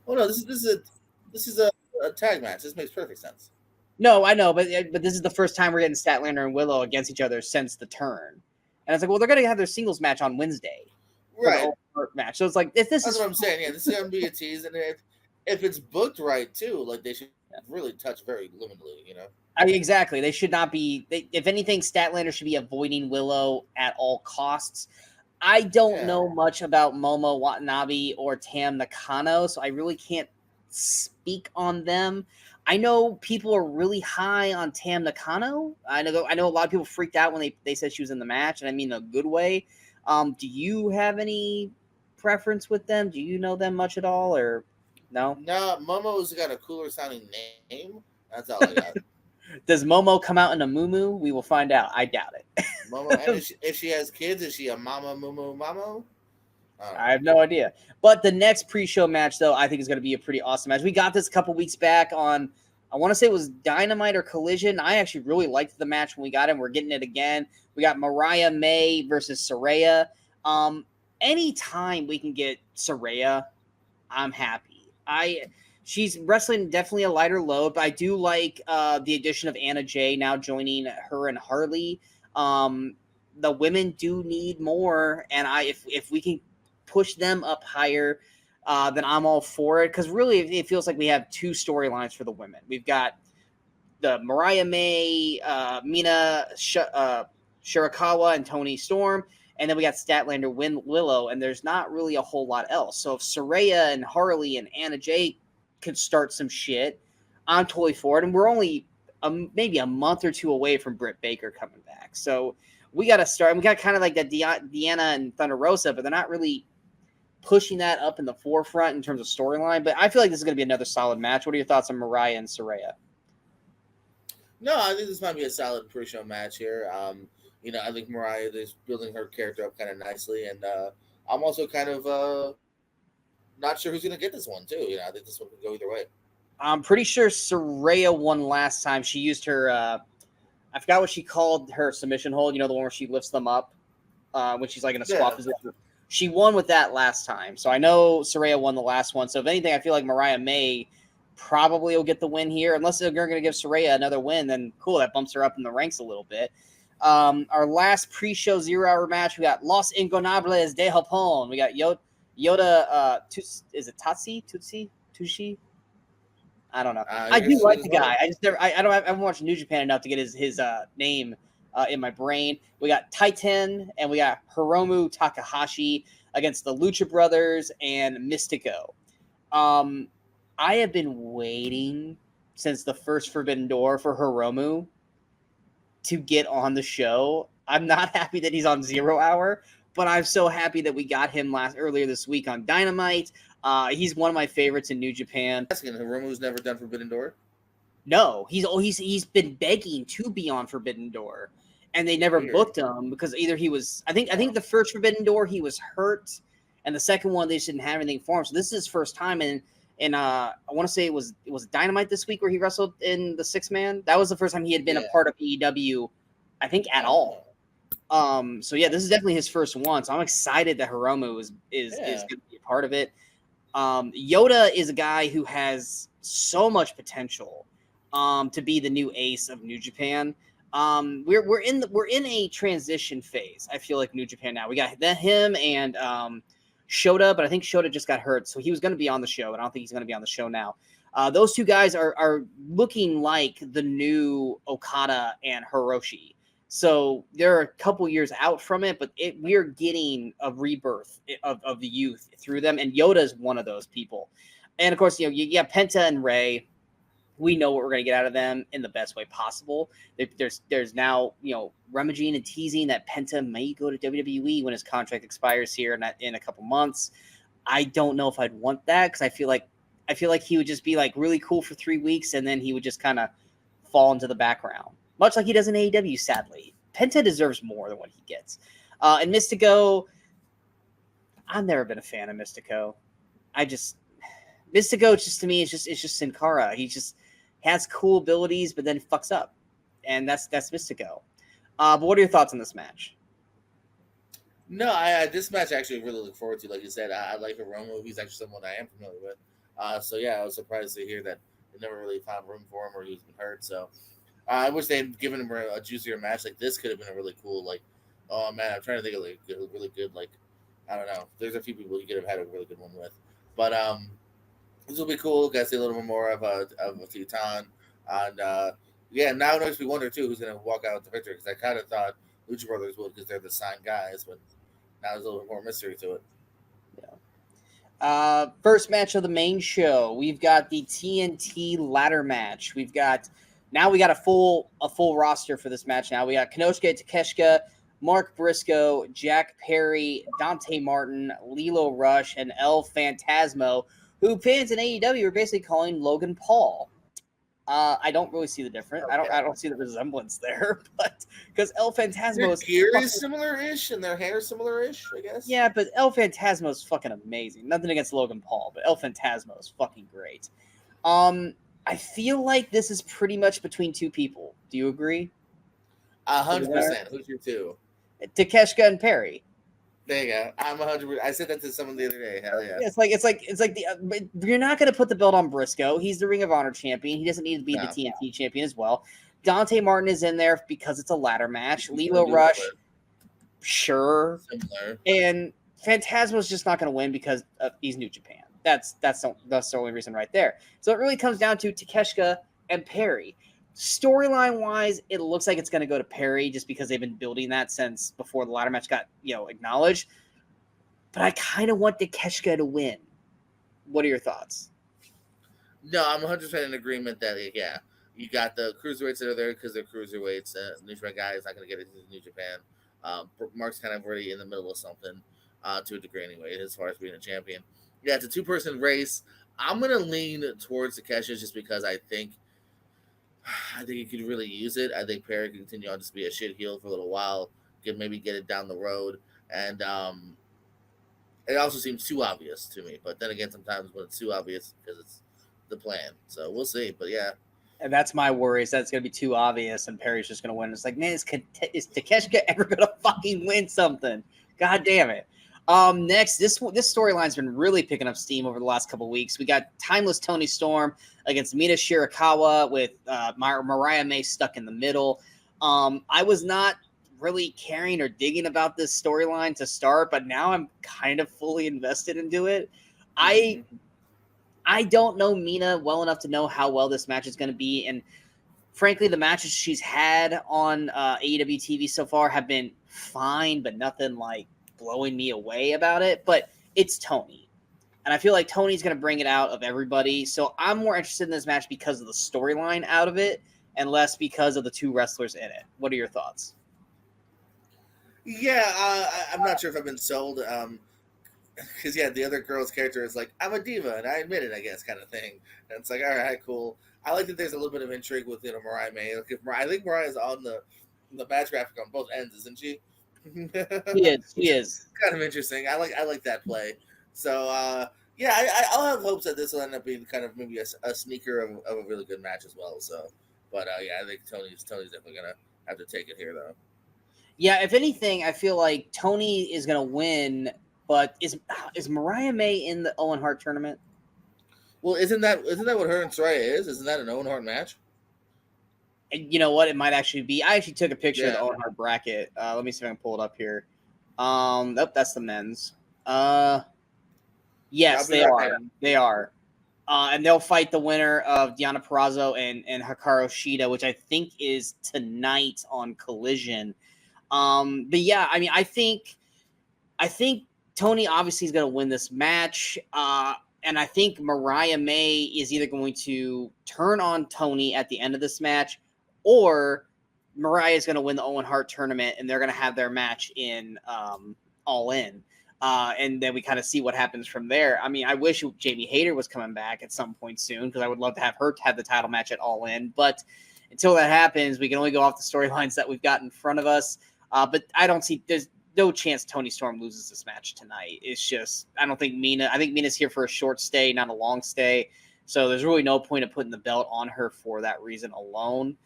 No, this is a tag match. This makes perfect sense. No, I know, but this is the first time we're getting Statlander and Willow against each other since the turn. And it's like, well, they're going to have their singles match on Wednesday. Right. For the Owen Hart match. So it's like, that's what I'm saying. Yeah, this is going to be a tease. And if it's booked right, too, like they should really touch very limitedly, Exactly. They should not be. If anything, Statlander should be avoiding Willow at all costs. I don't know much about Momo Watanabe or Tam Nakano, so I really can't speak on them. I know people are really high on Tam Nakano. I know a lot of people freaked out when they said she was in the match, and I mean a good way. Do you have any preference with them? Do you know them much at all, or no? No, Momo's got a cooler sounding name. That's all I got. Does Momo come out in a muumuu? We will find out. I doubt it. Momo, and if she has kids, is she a mama muumuu mamo? I have no idea. But the next pre-show match, though, I think is going to be a pretty awesome match. We got this a couple weeks back on, I want to say it was Dynamite or Collision. I actually really liked the match when we got it. We're getting it again. We got Mariah May versus Saraya. Anytime we can get Saraya, I'm happy. She's wrestling definitely a lighter load, but I do like the addition of Anna Jay now joining her and Harley. The women do need more, and if we can push them up higher, then I'm all for it. Because really, it feels like we have 2 storylines for the women. We've got the Mariah May, Mina Shirakawa, and Toni Storm, and then we got Statlander, Willow, and there's not really a whole lot else. So if Saraya and Harley and Anna Jay could start some shit, I'm totally for it. And we're only maybe a month or 2 away from Britt Baker coming back. So we got to start. We got kind of like that Deanna and Thunder Rosa, but they're not really pushing that up in the forefront in terms of storyline. But I feel like this is going to be another solid match. What are your thoughts on Mariah and Saraya? No, I think this might be a solid pre-show match here. I think Mariah is building her character up kind of nicely, and I'm also kind of not sure who's going to get this one too. I think this one could go either way. I'm pretty sure Saraya won last time. She used her, I forgot what she called her submission hold. The one where she lifts them up when she's like in a squat position. She won with that last time. So I know Saraya won the last one. So if anything, I feel like Mariah May probably will get the win here. Unless they're going to give Saraya another win, then cool. That bumps her up in the ranks a little bit. Our last pre-show 0 hour match, we got Los Ingonables de Japón. We got Yoda, is it Tushi? I don't know. I do like the guy. I haven't watched New Japan enough to get his name in my brain. We got Titan and we got Hiromu Takahashi against the Lucha Brothers and Mystico. I have been waiting since the first Forbidden Door for Hiromu to get on the show. I'm not happy that he's on 0 Hour, but I'm so happy that we got him earlier this week on Dynamite. He's one of my favorites in New Japan. Asking, Hiromu's never done Forbidden Door? No, he's been begging to be on Forbidden Door, and they never booked him because either he was. I think the first Forbidden Door he was hurt, and the second one they just didn't have anything for him. So this is his first time, and I want to say it was Dynamite this week where he wrestled in the 6-man. That was the first time he had been a part of AEW, I think, at all. So yeah, this is definitely his first one. So I'm excited that Hiromu is going to be a part of it. Yoda is a guy who has so much potential to be the new ace of New Japan. We're in a transition phase. I feel like New Japan now. We got him and Shota, but I think Shota just got hurt, so he was going to be on the show, but I don't think he's going to be on the show now. Those two guys are looking like the new Okada and Hiroshi. So they're a couple years out from it, but we're getting a rebirth of the youth through them, and Yoda is one of those people. And of course, you got Penta and Rey. We know what we're going to get out of them in the best way possible. There's now, rummaging and teasing that Penta may go to WWE when his contract expires here in a couple months. I don't know if I'd want that because I feel like he would just be like really cool for 3 weeks and then he would just kind of fall into the background, much like he does in AEW. Sadly, Penta deserves more than what he gets. And Mystico, I've never been a fan of Mystico. Mystico just to me it's just Sin Cara. He just has cool abilities, but then fucks up, and that's Mystico. But what are your thoughts on this match? No, this match I actually really look forward to. Like you said, I like Hiromu. He's actually someone I am familiar with. So yeah, I was surprised to hear that they never really found room for him or he's been hurt. So I wish they had given him a juicier match. Like this could have been a really cool. Like, oh man, I'm trying to think of like a really good. Like, I don't know. There's a few people you could have had a really good one with, but this will be cool. Got to see a little bit more of a Titan. And now it makes me wonder too who's going to walk out with the victory because I kind of thought Lucha Brothers would because they're the signed guys, but now there's a little bit more mystery to it. Yeah. First match of the main show, we've got the TNT ladder match. We got a full roster for this match. Now we got Konosuke Takeshita, Mark Briscoe, Jack Perry, Dante Martin, Lilo Rush, and El Phantasmo, who fans in AEW are basically calling Logan Paul. I don't really see the difference. Okay. I don't see the resemblance there, but because El Phantasmo is gear is similar-ish and their hair similar-ish, I guess. Yeah, but El Phantasmo is fucking amazing. Nothing against Logan Paul, but El Phantasmo is fucking great. I feel like this is pretty much between two people. Do you agree? 100%. Who's your two? Takeshita and Perry. There you go. I'm 100%. I said that to someone the other day. Hell yeah. It's like you're not going to put the belt on Briscoe. He's the Ring of Honor champion. He doesn't need to be the TNT champion as well. Dante Martin is in there because it's a ladder match. Lilo Rush, sure. Similar. And Phantasmo's just not going to win because he's New Japan. That's the only reason right there. So it really comes down to Takeshita and Perry. Storyline wise, it looks like it's going to go to Perry just because they've been building that since before the ladder match got acknowledged. But I kind of want Takeshita to win. What are your thoughts? No, I'm 100% in agreement that you got the cruiserweights that are there because they're cruiserweights. New Japan guy is not going to get into New Japan. Mark's kind of already in the middle of something to a degree anyway, as far as being a champion. Yeah, it's a 2-person race. I'm going to lean towards Takeshita just because I think he could really use it. I think Perry can continue on just be a shit heel for a little while, maybe get it down the road. And it also seems too obvious to me. But then again, sometimes when it's too obvious because it's the plan. So we'll see. But yeah. And that's my worry is that it's going to be too obvious and Perry's just going to win. It's like, man, is Takeshita ever going to fucking win something? God damn it. Next, this storyline's been really picking up steam over the last couple of weeks. We got Timeless Toni Storm against Mina Shirakawa with Mariah May stuck in the middle. I was not really caring or digging about this storyline to start, but now I'm kind of fully invested into it. I don't know Mina well enough to know how well this match is going to be, and frankly, the matches she's had on AEW TV so far have been fine, but nothing like blowing me away about it. But it's Toni. And I feel like Toni's going to bring it out of everybody. So I'm more interested in this match because of the storyline out of it and less because of the two wrestlers in it. What are your thoughts? Yeah, I'm not sure if I've been sold. Because the other girl's character is like, I'm a diva, and I admit it, I guess, kind of thing. And it's like, all right, cool. I like that there's a little bit of intrigue with Mariah May. Like, I think Mariah's on the match graphic on both ends, isn't she? She is. Kind of interesting. I like that play. So I'll have hopes that this will end up being kind of maybe a sneaker of a really good match as well. So, but I think Tony's definitely gonna have to take it here though. Yeah, if anything, I feel like Toni is gonna win. But is Mariah May in the Owen Hart tournament? Well, isn't that what her and Saraya is? Isn't that an Owen Hart match? And you know what? It might actually be. I actually took a picture of the Owen Hart bracket. Let me see if I can pull it up here. That's the men's. Yes, they are. They are. And they'll fight the winner of Deonna Purrazzo and Hikaru Shida, which I think is tonight on Collision. But yeah, I mean, I think Toni obviously is going to win this match. And I think Mariah May is either going to turn on Toni at the end of this match, or Mariah is going to win the Owen Hart tournament, and they're going to have their match in All In. And then we kind of see what happens from there. I mean, I wish Jamie Hayter was coming back at some point soon, because I would love to have her have the title match at All In. But until that happens, we can only go off the storylines that we've got in front of us. But I don't see – there's no chance Toni Storm loses this match tonight. It's just, I think Mina's here for a short stay, not a long stay. So there's really no point of putting the belt on her for that reason alone.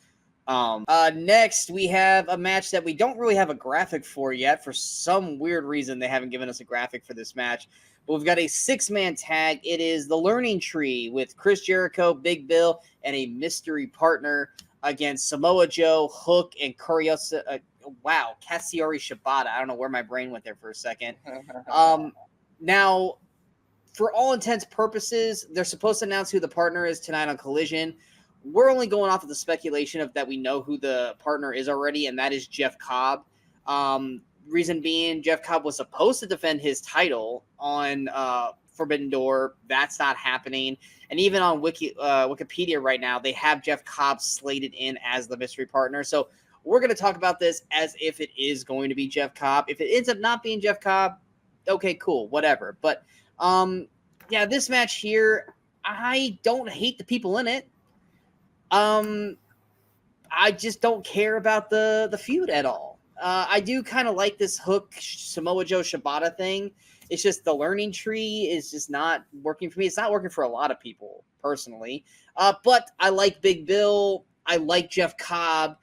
Next, we have a match that we don't really have a graphic for yet. For some weird reason, they haven't given us a graphic for this match. But we've got a 6-man tag. It is the Learning Tree with Chris Jericho, Big Bill, and a mystery partner against Samoa Joe, Hook, and Katsuyori Shibata. I don't know where my brain went there for a second. Now, for all intents purposes, they're supposed to announce who the partner is tonight on Collision. We're only going off of the speculation of that we know who the partner is already, and that is Jeff Cobb. Reason being, Jeff Cobb was supposed to defend his title on Forbidden Door. That's not happening. And even on Wikipedia right now, they have Jeff Cobb slated in as the mystery partner. So we're going to talk about this as if it is going to be Jeff Cobb. If it ends up not being Jeff Cobb, okay, cool, whatever. But this match here, I don't hate the people in it. I just don't care about the feud at all. I do kind of like this Hook Samoa Joe Shibata thing. It's just the Learning Tree is just not working for me. It's not working for a lot of people personally. But I like Big Bill. I like Jeff Cobb.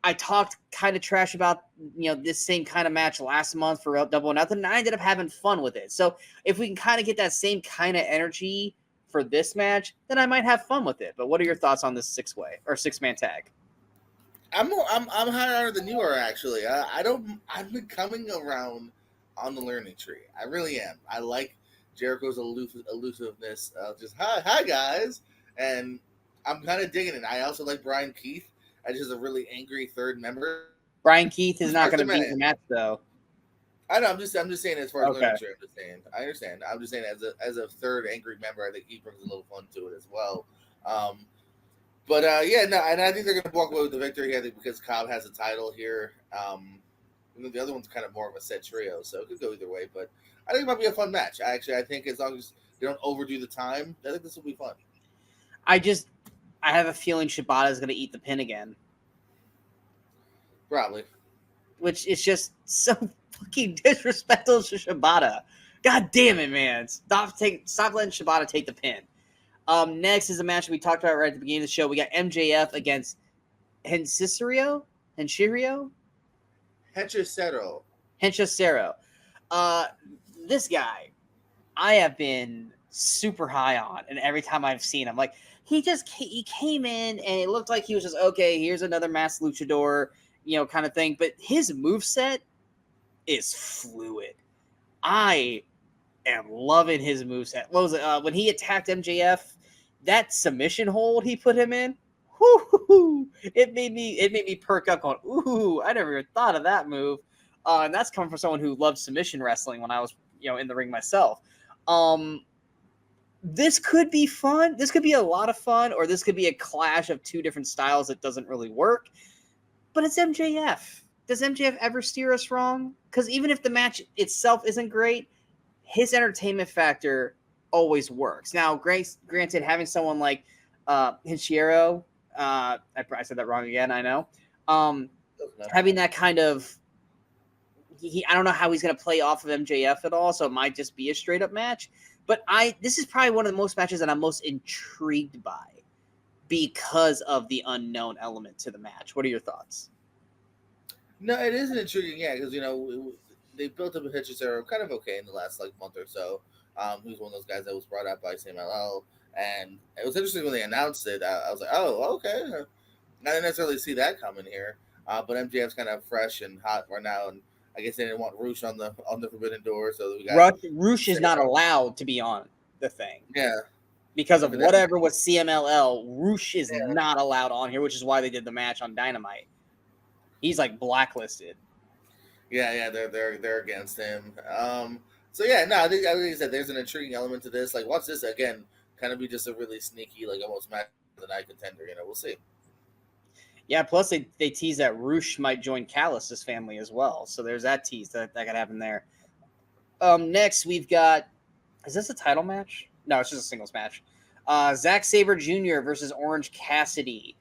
I talked kind of trash about, this same kind of match last month for Double or Nothing, and I ended up having fun with it. So if we can kind of get that same kind of energy for this match, then I might have fun with it. But what are your thoughts on this 6-man tag? I'm higher than you are, actually. I've been coming around on the Learning Tree. I really am. I like Jericho's elusiveness. Just hi guys, and I'm kind of digging it. I also like Brian Keith. I just a really angry third member. Brian Keith is not going to beat the match, though. I know. I'm just saying as far as Learning Tree. I'm just saying. I understand. I'm just saying as a third angry member, I think he brings a little fun to it as well. And I think they're going to walk away with the victory. I think because Cobb has a title here. The other one's kind of more of a set trio, so it could go either way. But I think it might be a fun match. I think as long as they don't overdo the time, I think this will be fun. I have a feeling Shibata is going to eat the pin again. Probably. Which is just so fucking disrespectful to Shibata. God damn it, man. Stop letting Shibata take the pin. Next is a match we talked about right at the beginning of the show. We got MJF against Henshirio. This guy, I have been super high on, and every time I've seen him, like he came in and it looked like he was just okay. Here's another masked luchador, kind of thing. But his moveset is fluid. I am loving his moveset. What was it? When he attacked MJF, that submission hold he put him in, whoo, it made me perk up going, ooh, I never even thought of that move. And that's coming from someone who loved submission wrestling when I was, in the ring myself. This could be fun. This could be a lot of fun, or this could be a clash of two different styles that doesn't really work. But it's MJF. Does MJF ever steer us wrong? Because even if the match itself isn't great, his entertainment factor always works. Now, granted, having someone like Hinchiro, I said that wrong again, I know. Having that kind of, I don't know how he's going to play off of MJF at all, so it might just be a straight up match. But this is probably one of the most matches that I'm most intrigued by because of the unknown element to the match. What are your thoughts? No, it is intriguing, yeah, because they built up a Hinchiro kind of okay in the last month or so. He was one of those guys that was brought up by CMLL, and it was interesting when they announced it. I was like, oh, okay. I didn't necessarily see that coming here, but MJF's kind of fresh and hot right now, and I guess they didn't want Roosh on the Forbidden Door, so we got Roosh is not allowed to be on the thing. Yeah, because of whatever was CMLL. Roosh is not allowed on here, which is why they did the match on Dynamite. He's blacklisted. Yeah, they're against him. So yeah, no, I think like I said, there's an intriguing element to this. Watch this again, kind of be just a really sneaky, almost match of the night contender. We'll see. Yeah, plus they tease that Roosh might join Callis' family as well. So there's that tease that could happen there. Next we've got, is this a title match? No, it's just a singles match. Zack Sabre Jr. versus Orange Cassidy.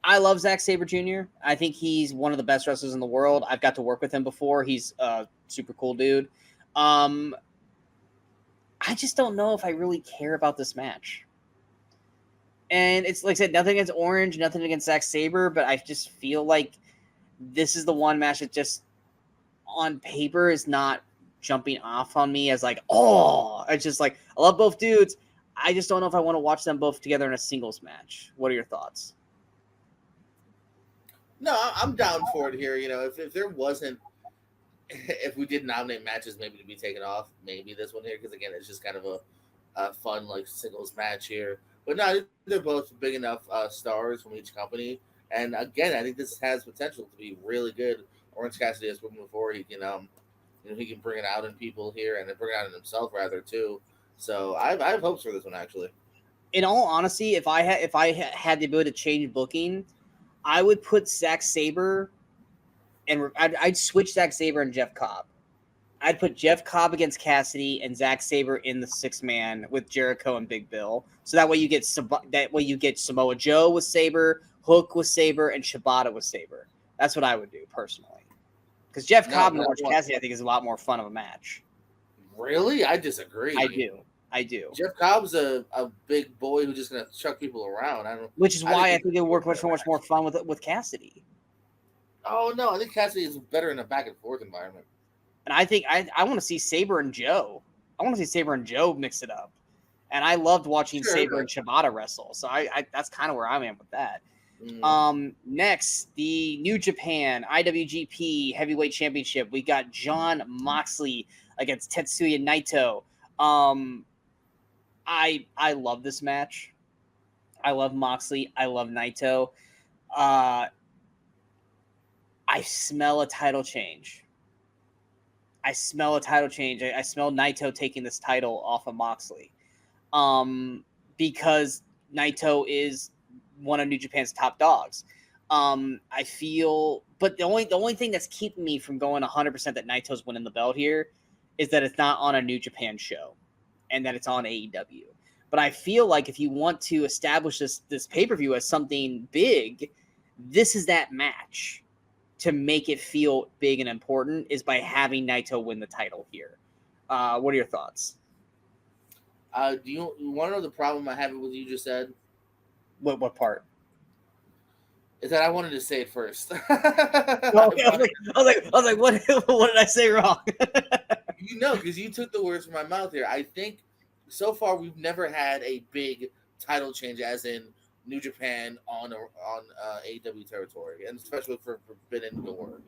I love Zack Sabre Jr. I think he's one of the best wrestlers in the world. I've got to work with him before. He's a super cool dude. I just don't know if I really care about this match. And it's like I said, nothing against Orange, nothing against Zack Sabre, but I just feel like this is the one match that just on paper is not jumping off on me as it's just I love both dudes. I just don't know if I want to watch them both together in a singles match. What are your thoughts? No, I'm down for it here. If there wasn't, if we did nominate matches maybe to be taken off, maybe this one here, because again, it's just kind of a fun singles match here. But no, they're both big enough stars from each company, and again, I think this has potential to be really good. Orange Cassidy has spoken before. He can, he can bring it out in people here, and bring it out in himself rather too. So I have hopes for this one actually. In all honesty, if I had the ability to change booking, I would put Zack Sabre, and I'd switch Zack Sabre and Jeff Cobb. I'd put Jeff Cobb against Cassidy and Zack Sabre in the 6-man with Jericho and Big Bill. So that way you get Samoa Joe with Sabre, Hook with Sabre, and Shibata with Sabre. That's what I would do personally. Because Jeff Cobb and Orange Cassidy, I think, is a lot more fun of a match. Really? I disagree. I do. Jeff Cobb's a big boy who's just gonna chuck people around. Which is why I think it would work much more fun with Cassidy. Oh no, I think Cassidy is better in a back and forth environment. And I think I want to see Sabre and Joe. I want to see Sabre and Joe mix it up. And I loved watching Sabre and Shibata wrestle. So I that's kind of where I'm at with that. Next, the New Japan IWGP Heavyweight Championship. We got Jon Moxley against Tetsuya Naito. I love this match. I love Moxley. I love Naito. I smell a title change. I smell Naito taking this title off of Moxley. Because Naito is one of New Japan's top dogs. I feel, but the only thing that's keeping me from going 100% that Naito's winning the belt here is that it's not on a New Japan show and that it's on AEW. But I feel like if you want to establish this pay-per-view as something big, this is that match to make it feel big and important, is by having Naito win the title here. What are your thoughts? Do you want to know the problem I have with what you just said? What part? Is that I wanted to say it first. Okay, I was like, what did I say wrong? Because you took the words from my mouth here. I think so far we've never had a big title change, as in New Japan on AEW territory, and especially for Forbidden Door.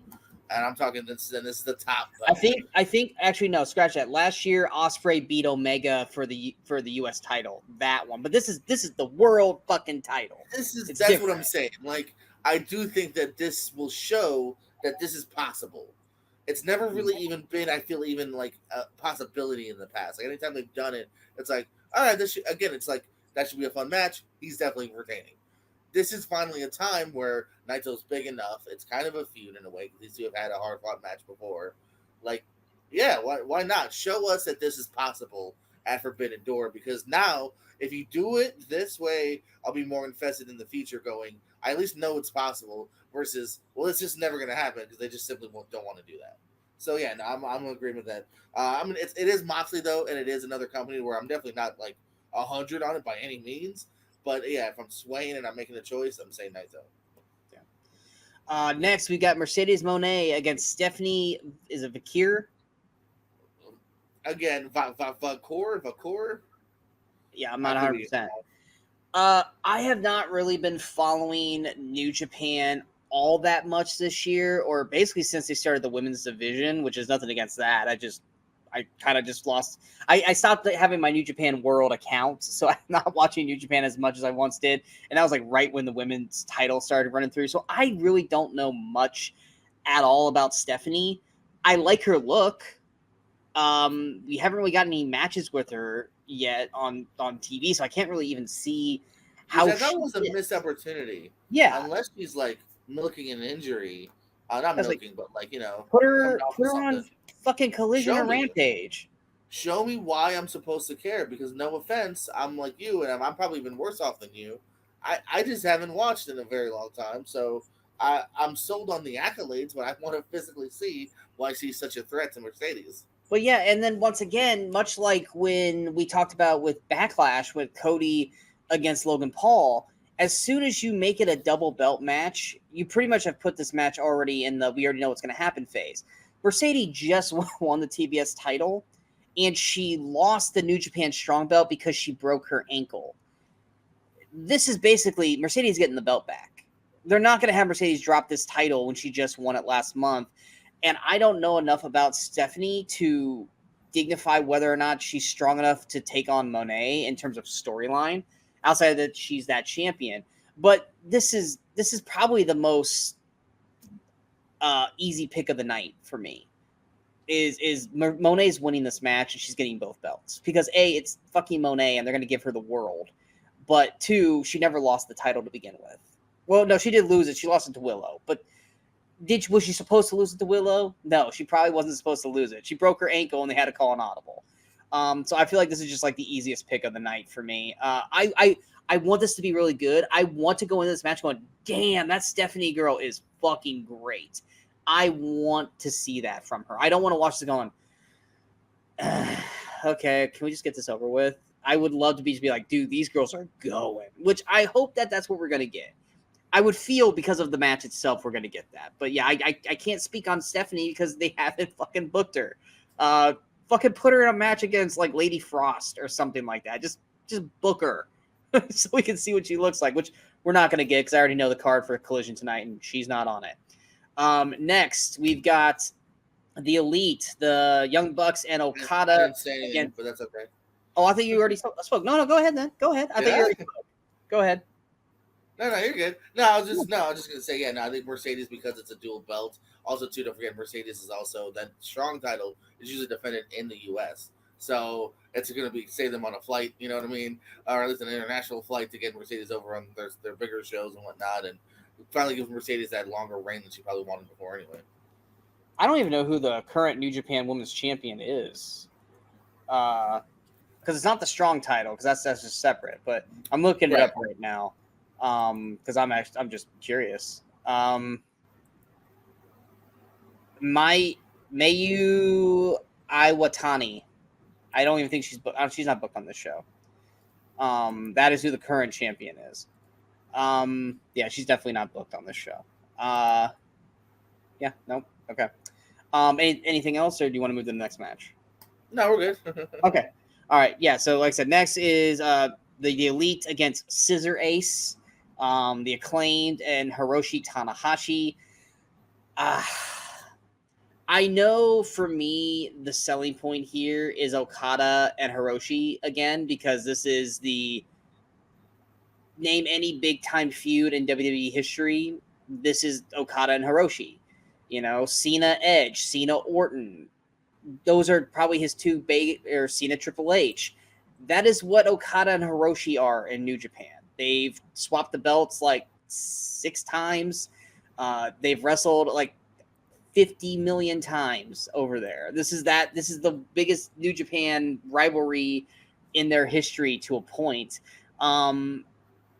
And I'm talking this is the top I belt. think actually no, scratch that. Last year Ospreay beat Omega for the US title. That one. But this is the world fucking title. It's That's what different. I'm saying. Like, I do think that this will show that this is possible. It's never really even been, I feel, even like a possibility in the past. Like, anytime they've done it, it's like, all right, again, it's like, that should be a fun match. He's definitely retaining. This is finally a time where Naito's big enough. It's kind of a feud in a way because these two have had a hard fought match before. Like, yeah, why not? Show us that this is possible at Forbidden Door, because now, if you do it this way, I'll be more invested in the future going, I at least know it's possible, versus, well, it's just never going to happen because they just simply don't want to do that. So, yeah, no, I'm in agreement with that. I mean, it is Moxley, though, and it is another company where I'm definitely not like 100 on it by any means. But yeah, if I'm swaying and I'm making a choice, I'm saying Naito. Next, we got Mercedes Moné against Stephanie. Is it Vakir? Again, Vakor. Yeah, I'm not 100%. I have not really been following New Japan all that much this year, or basically since they started the women's division, which is nothing against that. I kind of just lost. I stopped having my New Japan World account, so I'm not watching New Japan as much as I once did. And that was like right when the women's title started running through. So I really don't know much at all about Stephanie. I like her look. We haven't really got any matches with her yet on TV, so I can't really even see how. Which I thought was a missed opportunity. Yeah, Unless she's like milking an injury. Not milking, but like, put her something. on fucking Collision or Rampage. Show me why I'm supposed to care, because no offense, I'm like you, and I'm probably even worse off than you. I just haven't watched in a very long time, so I'm sold on the accolades, but I want to physically see why she's such a threat to Mercedes. Well, yeah, and then once again, much like when we talked about with Backlash with Cody against Logan Paul, as soon as you make it a double belt match, you pretty much have put this match already in the we already know what's going to happen phase. Mercedes just won the TBS title, and she lost the New Japan Strong Belt because she broke her ankle. This is basically Mercedes getting the belt back. They're not going to have Mercedes drop this title when she just won it last month. And I don't know enough about Stephanie to dignify whether or not she's strong enough to take on Moné in terms of storyline, outside of that she's that champion. But this is probably the most easy pick of the night for me. Is Moné's winning this match and she's getting both belts because A, it's fucking Moné and they're going to give her the world, but two, she never lost the title to begin with. Well, no, she did lose it. She lost it to Willow, but was she supposed to lose it to Willow? No, she probably wasn't supposed to lose it. She broke her ankle and they had to call an audible. So I feel like this is just like the easiest pick of the night for me. I want this to be really good. I want to go into this match going, damn, that Stephanie girl is fucking great. I want to see that from her. I don't want to watch this going, okay, can we just get this over with? I would love to be like, dude, these girls are going, which I hope that's what we're going to get. I would feel because of the match itself, we're going to get that. But yeah, I can't speak on Stephanie because they haven't fucking booked her. Fucking put her in a match against like Lady Frost or something like that. Just book her so we can see what she looks like, which we're not going to get because I already know the card for Collision tonight and she's not on it. Next, we've got the Elite, the Young Bucks and Okada. I didn't say anything, but that's okay. Oh, I thought you already spoke. No, go ahead then. Go ahead. I thought you already spoke. Go ahead. No, you're good. I was just gonna say, yeah, no, I think Mercedes, because it's a dual belt. Also, too, don't forget Mercedes is also that strong title is usually defended in the U.S. So it's gonna be save them on a flight, you know what I mean, or at least an international flight to get Mercedes over on their bigger shows and whatnot, and finally give Mercedes that longer reign that she probably wanted before anyway. I don't even know who the current New Japan Women's Champion is, because it's not the strong title, because that's just separate. But I'm looking it up right now. Because I'm just curious. Mayu Iwatani. I don't even think she's not booked on this show. That is who the current champion is. Yeah, she's definitely not booked on this show. Yeah, nope. Okay. Anything else, or do you want to move to the next match? No, we're good. Okay. All right. Yeah. So, like I said, next is the Elite against Scissor Ace, the Acclaimed, and Hiroshi Tanahashi. I know for me, the selling point here is Okada and Hiroshi again, because this is the name any big time feud in WWE history. This is Okada and Hiroshi. You know, Cena Edge, Cena Orton. Those are probably his two big, or Cena Triple H. That is what Okada and Hiroshi are in New Japan. They've swapped the belts like 6 times. They've wrestled like 50 million times over there. This is the biggest New Japan rivalry in their history to a point. But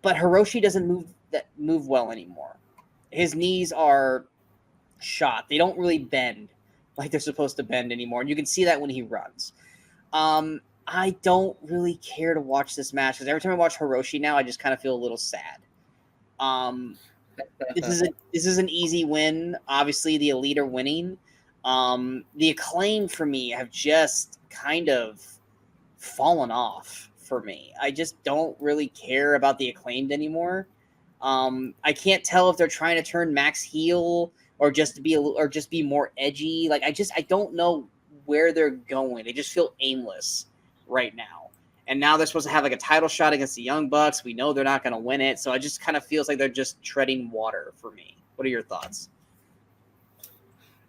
Hiroshi doesn't move well anymore. His knees are shot. They don't really bend like they're supposed to bend anymore. And you can see that when he runs. I don't really care to watch this match because every time I watch Hiroshi now, I just kind of feel a little sad. This is an easy win. Obviously, the Elite are winning. The Acclaim for me have just kind of fallen off for me. I just don't really care about the Acclaimed anymore. I can't tell if they're trying to turn Max heel or just be more edgy. Like I don't know where they're going. They just feel aimless right now. And now they're supposed to have like a title shot against the Young Bucks. We know they're not going to win it. So it just kind of feels like they're just treading water for me. What are your thoughts?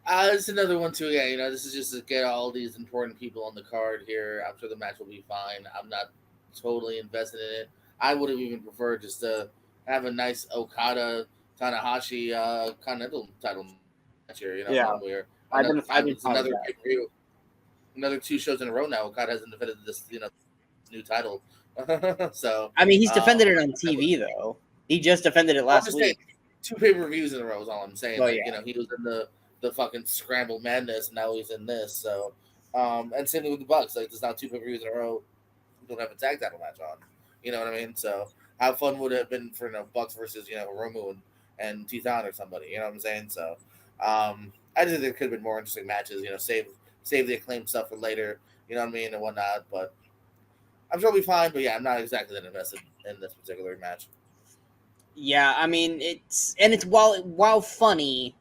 It's another one too. Yeah, this is just to get all these important people on the card here. I'm sure the match will be fine. I'm not totally invested in it. I would have even preferred just to have a nice Okada Tanahashi Continental title match here. Yeah. One where I've been another pay-per-view, another 2 shows in a row now. Okada hasn't defended this new title. So I mean, he's defended it on TV though. He just defended it last week. 2 pay-per-views in a row is all I'm saying. Oh, he was in the fucking Scramble Madness, and now he's in this. So, and same thing with the Bucks. Like, there's now 2 pay-per-views in a row. We don't have a tag title match on. You know what I mean? So, how fun would it have been for Bucks versus Hiromu and Titan or somebody? You know what I'm saying? So, I just think there could have been more interesting matches. Save the Acclaimed stuff for later. You know what I mean, and whatnot. But I'm sure we'll be fine. But yeah, I'm not exactly that invested in this particular match. Yeah, I mean it's while funny,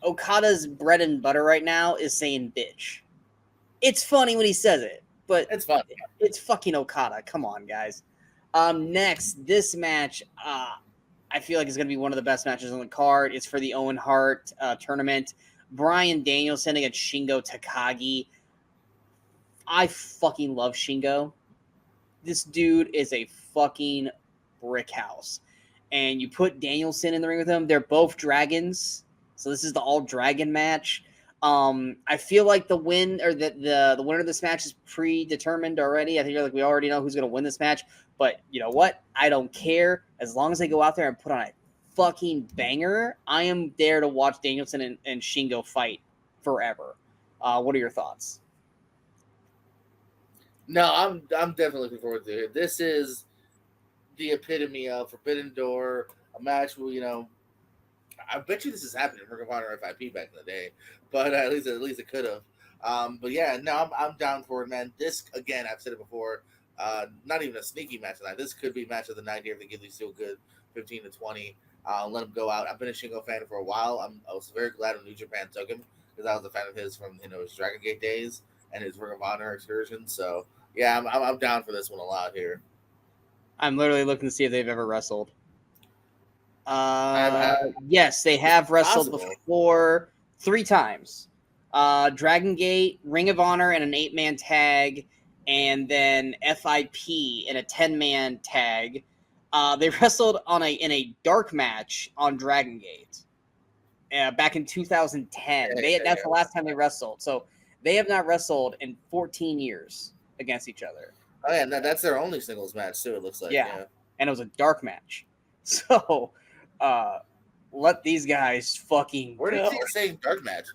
Okada's bread and butter right now is saying bitch. It's funny when he says it, but it's fun. It's fucking Okada. Come on, guys. Next, this match, I feel like is going to be one of the best matches on the card. It's for the Owen Hart tournament. Bryan Danielson against Shingo Takagi. I fucking love Shingo. This dude is a fucking brick house. And you put Danielson in the ring with him. They're both dragons. So this is the all dragon match. I feel like the win or the winner of this match is predetermined already. I think we already know who's going to win this match. But you know what? I don't care. As long as they go out there and put on a fucking banger, I am there to watch Danielson and Shingo fight forever. What are your thoughts? No, I'm definitely looking forward to it. This is the epitome of Forbidden Door, a match where I bet you this has happened in Ring of Honor FIP back in the day, but at least it could have. But yeah, no, I'm down for it, man. This again, I've said it before. Not even a sneaky match tonight. This could be match of the night here if they give these two a good 15 to 20. Let him go out. I've been a Shingo fan for a while. I was very glad when New Japan took him because I was a fan of his from his Dragon Gate days and his Ring of Honor excursion. So yeah, I'm down for this one a lot here. I'm literally looking to see if they've ever wrestled. Yes, they have wrestled before 3 times. Dragon Gate, Ring of Honor, and an 8-man tag, and then FIP in a 10-man tag. They wrestled in a dark match on Dragon Gate back in 2010. That's the last time they wrestled. So they have not wrestled in 14 years against each other. Oh yeah, that's their only singles match too. It looks like yeah. And it was a dark match. So let these guys fucking Where did it say dark match?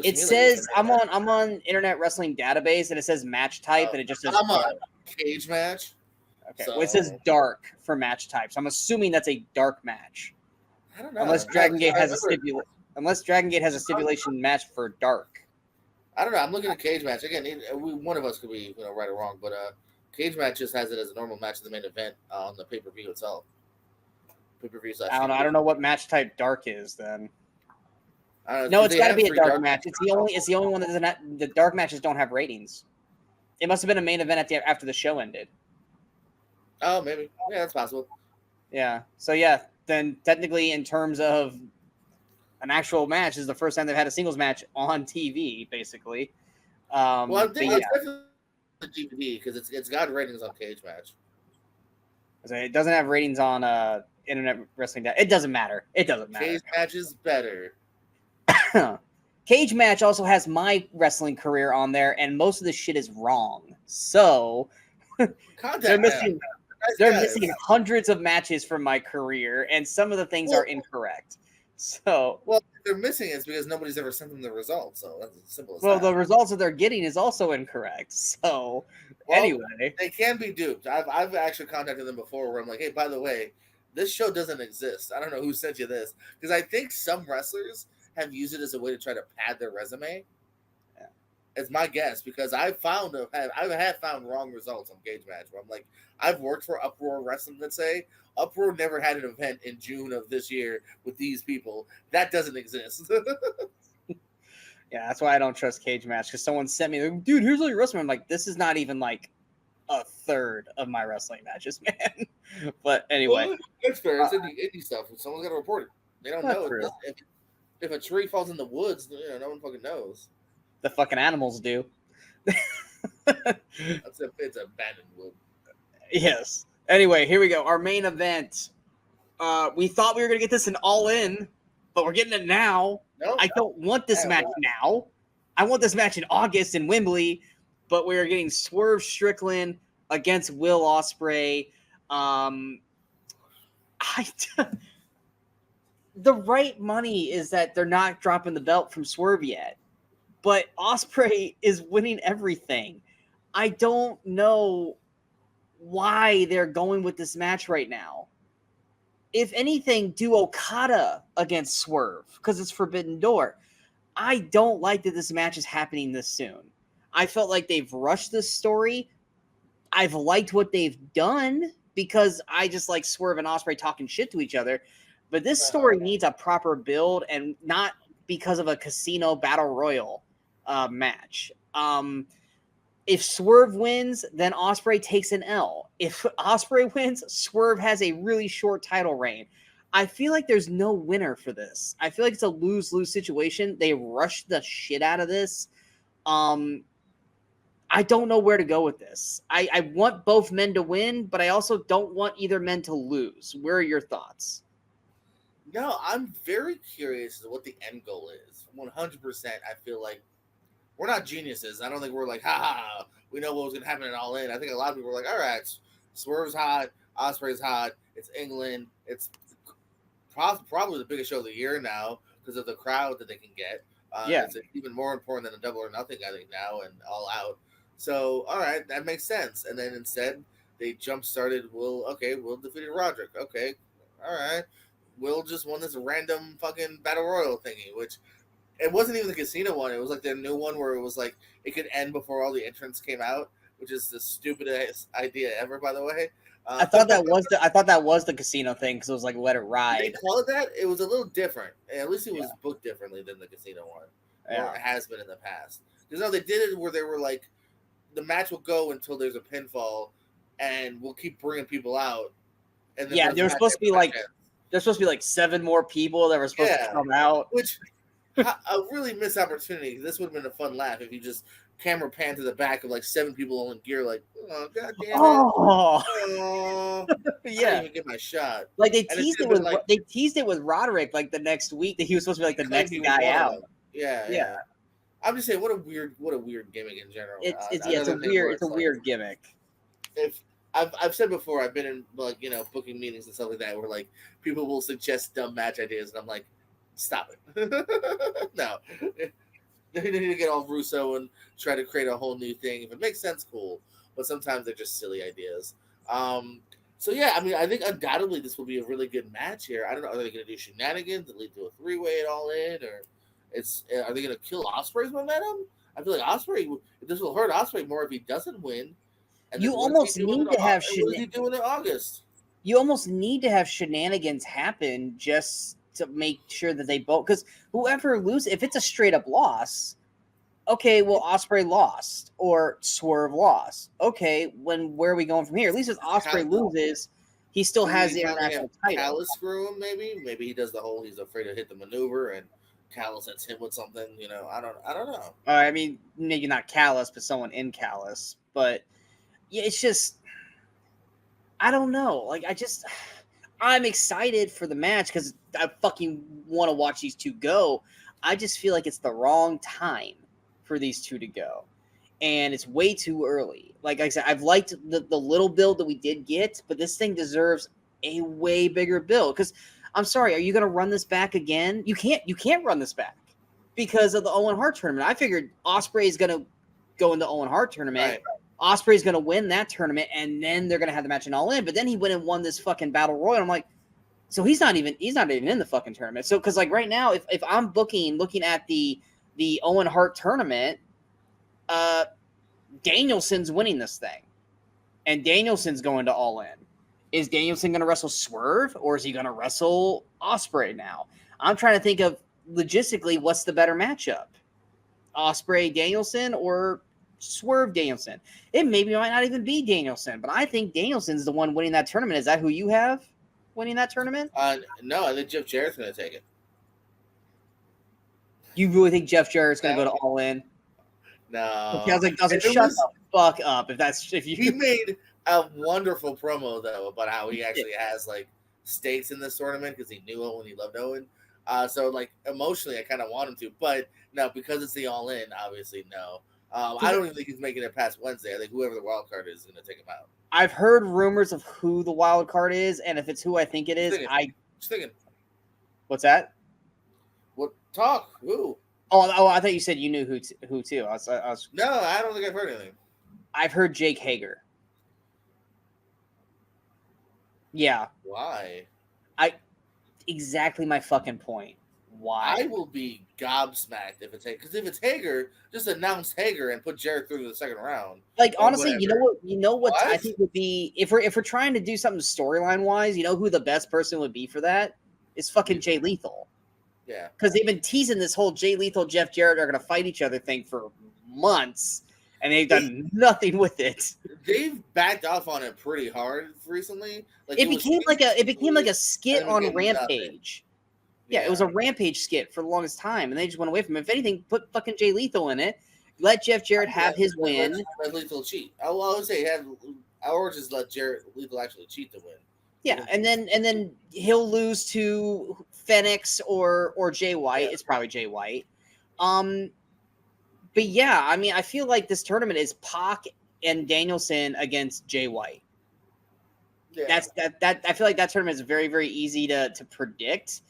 It says I'm on Internet Wrestling Database and it says match type and it just says I'm on cage match. Okay, well, it says dark for match types. I'm assuming that's a dark match. I don't know. Unless Dragon Gate has a stipulation match for dark. I don't know. I'm looking at cage match again. One of us could be right or wrong, but cage match just has it as a normal match in the main event on the pay-per-view itself. I don't know what match type dark is then. No, it's got to be a dark match. It's the only one that doesn't have, the dark matches don't have ratings. It must have been a main event after the show ended. Oh, maybe. Yeah, that's possible. Yeah. So yeah, then technically in terms of an actual match, this is the first time they've had a singles match on TV, basically. Well, I think it's definitely the DVD because it's got ratings on Cage Match. It doesn't have ratings on Internet Wrestling. It doesn't matter. It doesn't matter. Cage Match is better. Cage Match also has my wrestling career on there, and most of the shit is wrong. So they're missing hundreds of matches from my career, and some of the things are incorrect. So if they're missing it, it's because nobody's ever sent them the results. So that's as simple as that. Well, the results that they're getting is also incorrect. So anyway, they can be duped. I've actually contacted them before where I'm like, hey, by the way, this show doesn't exist. I don't know who sent you this, because I think some wrestlers have used it as a way to try to pad their resume. Yeah. It's my guess, because I have found wrong results on Cage Match where I'm like, I've worked for Uproar Wrestling, let's say. Uproar never had an event in June of this year with these people. That doesn't exist. Yeah, that's why I don't trust Cage Match, because someone sent me, dude, here's all your wrestling. I'm like, this is not even like a third of my wrestling matches, man. But anyway. Well, that's fair. It's indie stuff. Someone's got to report it. They don't know. If a tree falls in the woods, no one fucking knows. The fucking animals do. It's abandoned wood. Yes. Anyway, here we go. Our main event. We thought we were going to get this in All In, but we're getting it now. Nope. I don't want this match now. I want this match in August in Wembley, but we are getting Swerve Strickland against Will Ospreay. The right money is that they're not dropping the belt from Swerve yet, but Ospreay is winning everything. I don't know why they're going with this match right now. If anything, do Okada against Swerve, because it's Forbidden Door. I don't like that this match is happening this soon. I felt like they've rushed this story. I've liked what they've done, because I just like Swerve and Ospreay talking shit to each other. But this story needs a proper build, and not because of a casino battle royal match. If Swerve wins, then Ospreay takes an L. If Ospreay wins, Swerve has a really short title reign. I feel like there's no winner for this. I feel like it's a lose-lose situation. They rushed the shit out of this. I don't know where to go with this. I want both men to win, but I also don't want either men to lose. Where are your thoughts? No, I'm very curious as to what the end goal is. 100%, I feel like we're not geniuses. I don't think we're like, ha, we know what was going to happen in All In. I think a lot of people were like, all right, Swerve's hot, Ospreay's hot, it's England, it's probably the biggest show of the year now because of the crowd that they can get. It's even more important than a Double or Nothing, I think, now, and All Out. So, all right, that makes sense. And then instead, they jump-started, Will defeated Roderick. Okay, all right. Will just won this random fucking Battle Royal thingy, which it wasn't even the casino one. It was like their new one where it was like it could end before all the entrants came out, which is the stupidest idea ever, by the way. I thought that was the casino thing, because it was like let it ride. They call it that. It was a little different. At least it was booked differently than the casino one, or it has been in the past. Because no, they did it where they were like, the match will go until there's a pinfall, and we'll keep bringing people out. And then there's supposed to be like 7 more people that were supposed to come out, which. A really missed opportunity. This would have been a fun laugh if you just camera pan to the back of like 7 people all in gear, like, oh god damn it! Oh. I didn't even get my shot. Like they teased it with Roderick like the next week that he was supposed to be like the next guy out. Yeah. I'm just saying, what a weird gimmick in general. It's a weird gimmick. If I've said before, I've been in like booking meetings and stuff like that where like people will suggest dumb match ideas, and I'm like, stop it. No. They need to get all Russo and try to create a whole new thing. If it makes sense, cool. But sometimes they're just silly ideas. So, yeah, I mean, I think undoubtedly this will be a really good match here. I don't know. Are they going to do shenanigans that lead to a 3-way at All In? Or are they going to kill Ospreay's momentum? I feel like this will hurt Ospreay more if he doesn't win. And you almost need to have shenanigans. What is he doing in August? You almost need to have shenanigans happen just to make sure that they both, because whoever loses, if it's a straight up loss, okay, well, Ospreay lost or Swerve lost. Okay, where are we going from here? At least if Ospreay loses, he still has the international title. Callis screw him, maybe he does the whole he's afraid to hit the maneuver and Callis hits him with something. I don't know. I mean, maybe not Callis, but someone in Callis. But yeah, it's just I don't know. Like I'm excited for the match because I fucking want to watch these two go. I just feel like it's the wrong time for these two to go. And it's way too early. Like I said, I've liked the little build that we did get, but this thing deserves a way bigger build. Because I'm sorry, are you going to run this back again? You can't run this back because of the Owen Hart tournament. I figured Ospreay is going to go in the Owen Hart tournament. Right. Ospreay is going to win that tournament, and then they're going to have the match in All In. But then he went and won this fucking Battle Royal. I'm like, so he's not even in the fucking tournament. So because like right now, if I'm looking at the Owen Hart tournament, Danielson's winning this thing, and Danielson's going to All In. Is Danielson going to wrestle Swerve, or is he going to wrestle Ospreay now? I'm trying to think of logistically what's the better matchup, Ospreay Danielson or Swerve Danielson. It maybe might not even be Danielson, but I think Danielson's the one winning that tournament. Is that who you have winning that tournament? No, I think Jeff Jarrett's going to take it. You really think Jeff Jarrett's going to go to All In? No. I was like, shut the fuck up. He made a wonderful promo though about how he actually has like stakes in this tournament because he knew Owen, he loved Owen. So like emotionally, I kind of want him to, but no, because it's the All In, obviously no. I don't even think he's making it past Wednesday. I think whoever the wild card is going to take him out. I've heard rumors of who the wild card is, and if it's who I think it is, Just thinking. What's that? What talk? Who? Oh, I thought you said you knew who too. I was. No, I don't think I've heard anything. I've heard Jake Hager. Yeah. Why? Exactly my fucking point. Why? I will be gobsmacked if it's Hager. Because if it's Hager, just announce Hager and put Jarrett through to the second round. Like honestly, you know what I think would be if we're trying to do something storyline wise, you know who the best person would be for that is fucking Jay Lethal. Yeah. Because they've been teasing this whole Jay Lethal, Jeff Jarrett are going to fight each other thing for months, and they've done nothing with it. They've backed off on it pretty hard recently. Like it became like a skit on Rampage. Yeah, it was a Rampage skit for the longest time, and they just went away from it. If anything, put fucking Jay Lethal in it. Let Jeff Jarrett have his win. Let Lethal cheat. I would say or just let Jarrett Lethal actually cheat to win. Yeah, and then he'll lose to Phoenix or Jay White. Yeah. It's probably Jay White. But yeah, I mean, I feel like this tournament is Pac and Danielson against Jay White. Yeah. That I feel like that tournament is very, very easy to predict.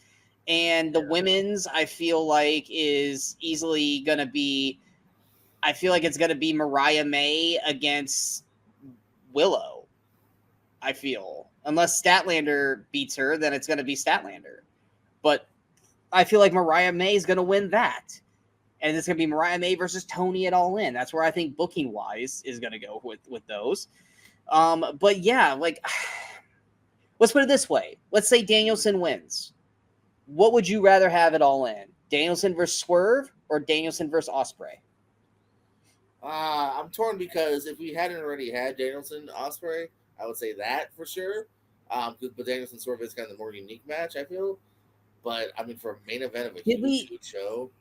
And the women's, I feel like, is easily going to be, I feel like it's going to be Mariah May against Willow, I feel. Unless Stantlander beats her, then it's going to be Stantlander. But I feel like Mariah May is going to win that. And it's going to be Mariah May versus Toni at All In. That's where I think booking-wise is going to go with those. But yeah, like, let's put it this way. Let's say Danielson wins. What would you rather have it All In? Danielson versus Swerve or Danielson versus Ospreay? I'm torn because if we hadn't already had Danielson Ospreay, I would say that for sure. But Danielson Swerve is kind of the more unique match, I feel. But I mean, for a main event of a huge show.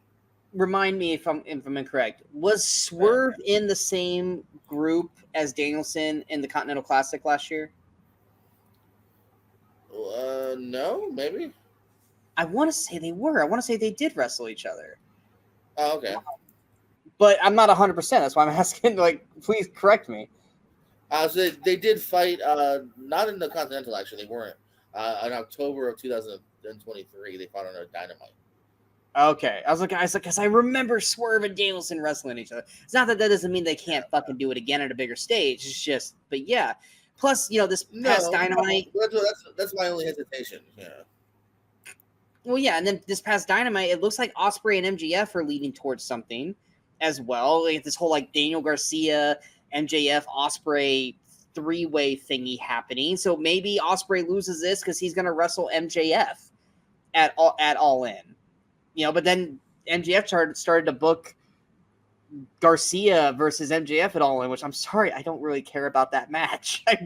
Remind me if I'm incorrect. Was Swerve in the same group as Danielson in the Continental Classic last year? No, maybe. I want to say they were. I want to say they did wrestle each other. Oh, okay. But I'm not 100%. That's why I'm asking. Like, please correct me. So they did fight. Not in the Continental. Actually, they weren't. In October of 2023, they fought on a Dynamite. Okay, I was like, because I remember Swerve and Danielson wrestling each other. It's not that doesn't mean they can't fucking do it again at a bigger stage. It's just, but yeah. Plus, this past Dynamite. That's my only hesitation. Yeah. Well, yeah, and then this past Dynamite, it looks like Ospreay and MJF are leading towards something as well. Like this whole Daniel Garcia, MJF, Ospreay three-way thingy happening. So maybe Ospreay loses this because he's going to wrestle MJF at All In. But then MJF started to book Garcia versus MJF at All In, which I'm sorry, I don't really care about that match. I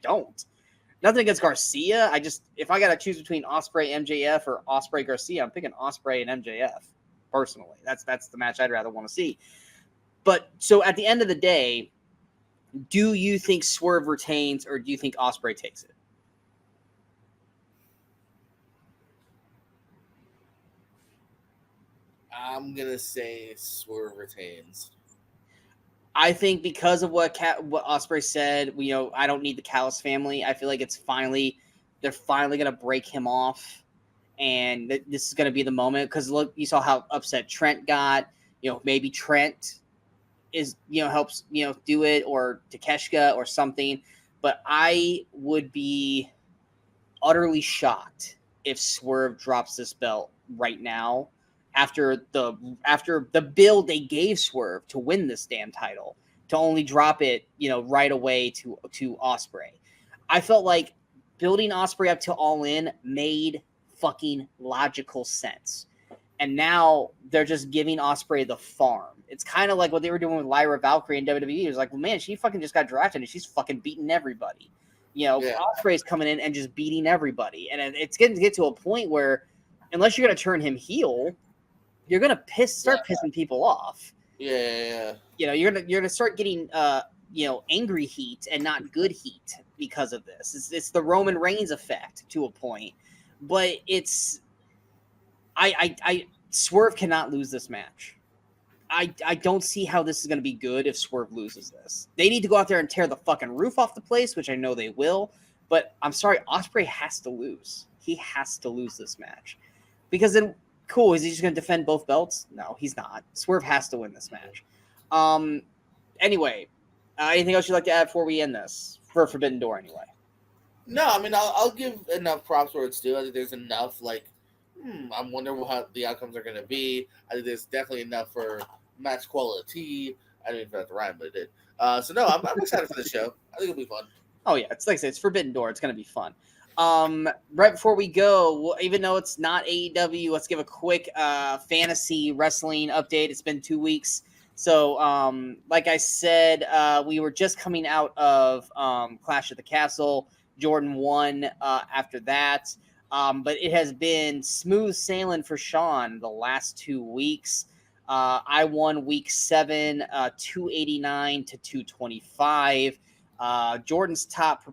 don't. Nothing against Garcia. If I got to choose between Ospreay MJF or Ospreay Garcia, I'm picking Ospreay and MJF personally. That's the match I'd rather want to see. But so at the end of the day, do you think Swerve retains or do you think Ospreay takes it? I'm gonna say Swerve retains. I think because of what Ospreay said, I don't need the Callis family. I feel like they're finally gonna break him off, and this is gonna be the moment. Because look, you saw how upset Trent got. Maybe Trent is helps do it, or Takeshita or something. But I would be utterly shocked if Swerve drops this belt right now after the build they gave Swerve to win this damn title, to only drop it right away to Ospreay. I felt like building Ospreay up to All In made fucking logical sense. And now they're just giving Ospreay the farm. It's kind of like what they were doing with Lyra Valkyrie in WWE. It was like, well, man, she fucking just got drafted and she's fucking beating everybody. Ospreay's coming in and just beating everybody. And it's getting to get to a point where, unless you're going to turn him heel, you're going to start pissing people off. Yeah. You're gonna start getting angry heat and not good heat because of this. It's the Roman Reigns effect to a point, but Swerve cannot lose this match. I don't see how this is going to be good if Swerve loses this. They need to go out there and tear the fucking roof off the place, which I know they will. But I'm sorry, Ospreay has to lose. He has to lose this match. Because then, cool, is he just going to defend both belts? No, he's not. Swerve has to win this match. Anyway, anything else you'd like to add before we end this? For Forbidden Door, anyway. No, I mean, I'll give enough props where it's due. I think there's enough, I'm wondering how the outcomes are going to be. I think there's definitely enough for match quality. I didn't even have to rhyme, but it did. So no, I'm excited for the show. I think it'll be fun. Oh yeah, it's like I said, it's Forbidden Door. It's going to be fun. Right before we go, even though it's not AEW, let's give a quick fantasy wrestling update. It's been 2 weeks. So, like I said, we were just coming out of Clash at the Castle. Jordan won after that. But it has been smooth sailing for Sean the last 2 weeks. I won week 7, 289 to 225. Jordan's top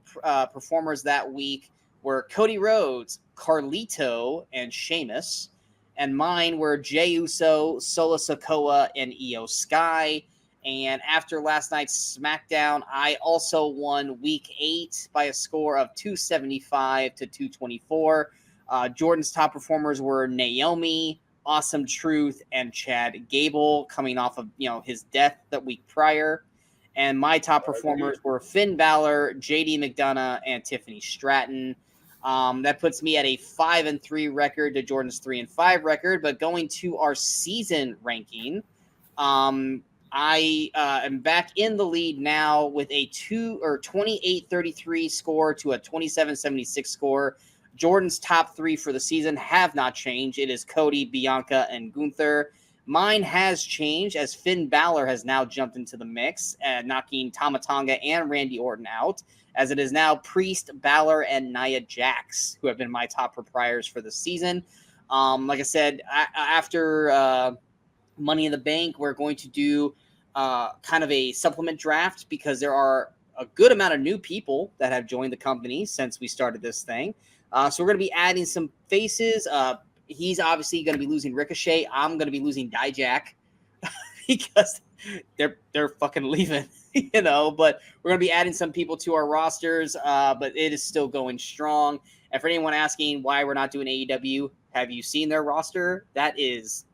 performers that week were Cody Rhodes, Carlito, and Sheamus. And mine were Jey Uso, Solo Sikoa, and Io Sky. And after last night's SmackDown, I also won week 8 by a score of 275 to 224. Jordan's top performers were Naomi, Awesome Truth, and Chad Gable, coming off of his death that week prior. And my top performers were Finn Balor, JD McDonough, and Tiffany Stratton. That puts me at a 5-3 record to Jordan's 3-5 record. But going to our season ranking, I am back in the lead now with a 28-33 score to a 27-76 score. Jordan's top 3 for the season have not changed. It is Cody, Bianca, and Gunther. Mine has changed as Finn Balor has now jumped into the mix, knocking Tama Tonga and Randy Orton out, as it is now Priest, Balor, and Nia Jax, who have been my top proprietors for the season. Like I said, after Money in the Bank, we're going to do kind of a supplement draft because there are a good amount of new people that have joined the company since we started this thing. So we're going to be adding some faces. He's obviously going to be losing Ricochet. I'm going to be losing Dijak because they're fucking leaving, but we're going to be adding some people to our rosters, but it is still going strong. And for anyone asking why we're not doing AEW, have you seen their roster? That is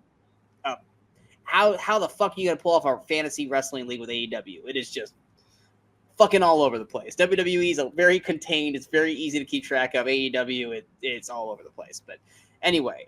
how the fuck are you going to pull off our fantasy wrestling league with AEW? It is just fucking all over the place. WWE is very contained. It's very easy to keep track of. AEW, it's all over the place. But anyway,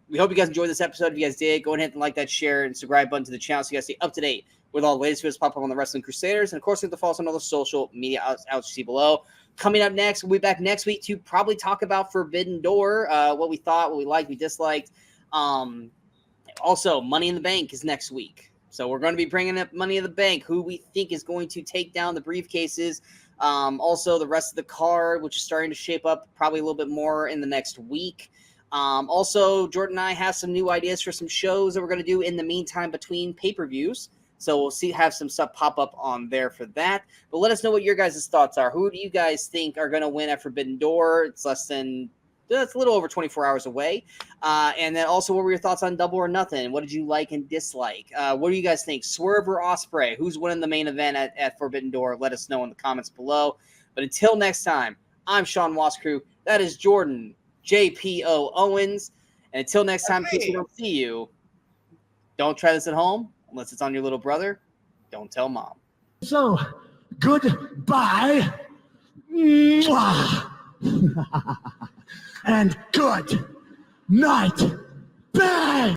we hope you guys enjoyed this episode. If you guys did, go ahead and like that, share, and subscribe button to the channel so you guys stay up to date with all the latest videos pop up on the Wrestling Crusaders. And of course, you have to follow us on all the social media outs you see below. Coming up next, we'll be back next week to probably talk about Forbidden Door, what we thought, what we liked, we disliked. Also, Money in the Bank is next week. So we're going to be bringing up Money in the Bank, who we think is going to take down the briefcases. Also, the rest of the card, which is starting to shape up probably a little bit more in the next week. Also, Jordan and I have some new ideas for some shows that we're going to do in the meantime between pay-per-views. So we'll have some stuff pop up on there for that. But let us know what your guys' thoughts are. Who do you guys think are going to win at Forbidden Door? It's a little over 24 hours away. And then also, what were your thoughts on Double or Nothing? What did you like and dislike? What do you guys think? Swerve or Ospreay? Who's winning the main event at Forbidden Door? Let us know in the comments below. But until next time, I'm Sean Waskrew. That is Jordan JPO Owens. And until next time, in case we don't see you, don't try this at home unless it's on your little brother. Don't tell mom. So, goodbye. And good night. Bang!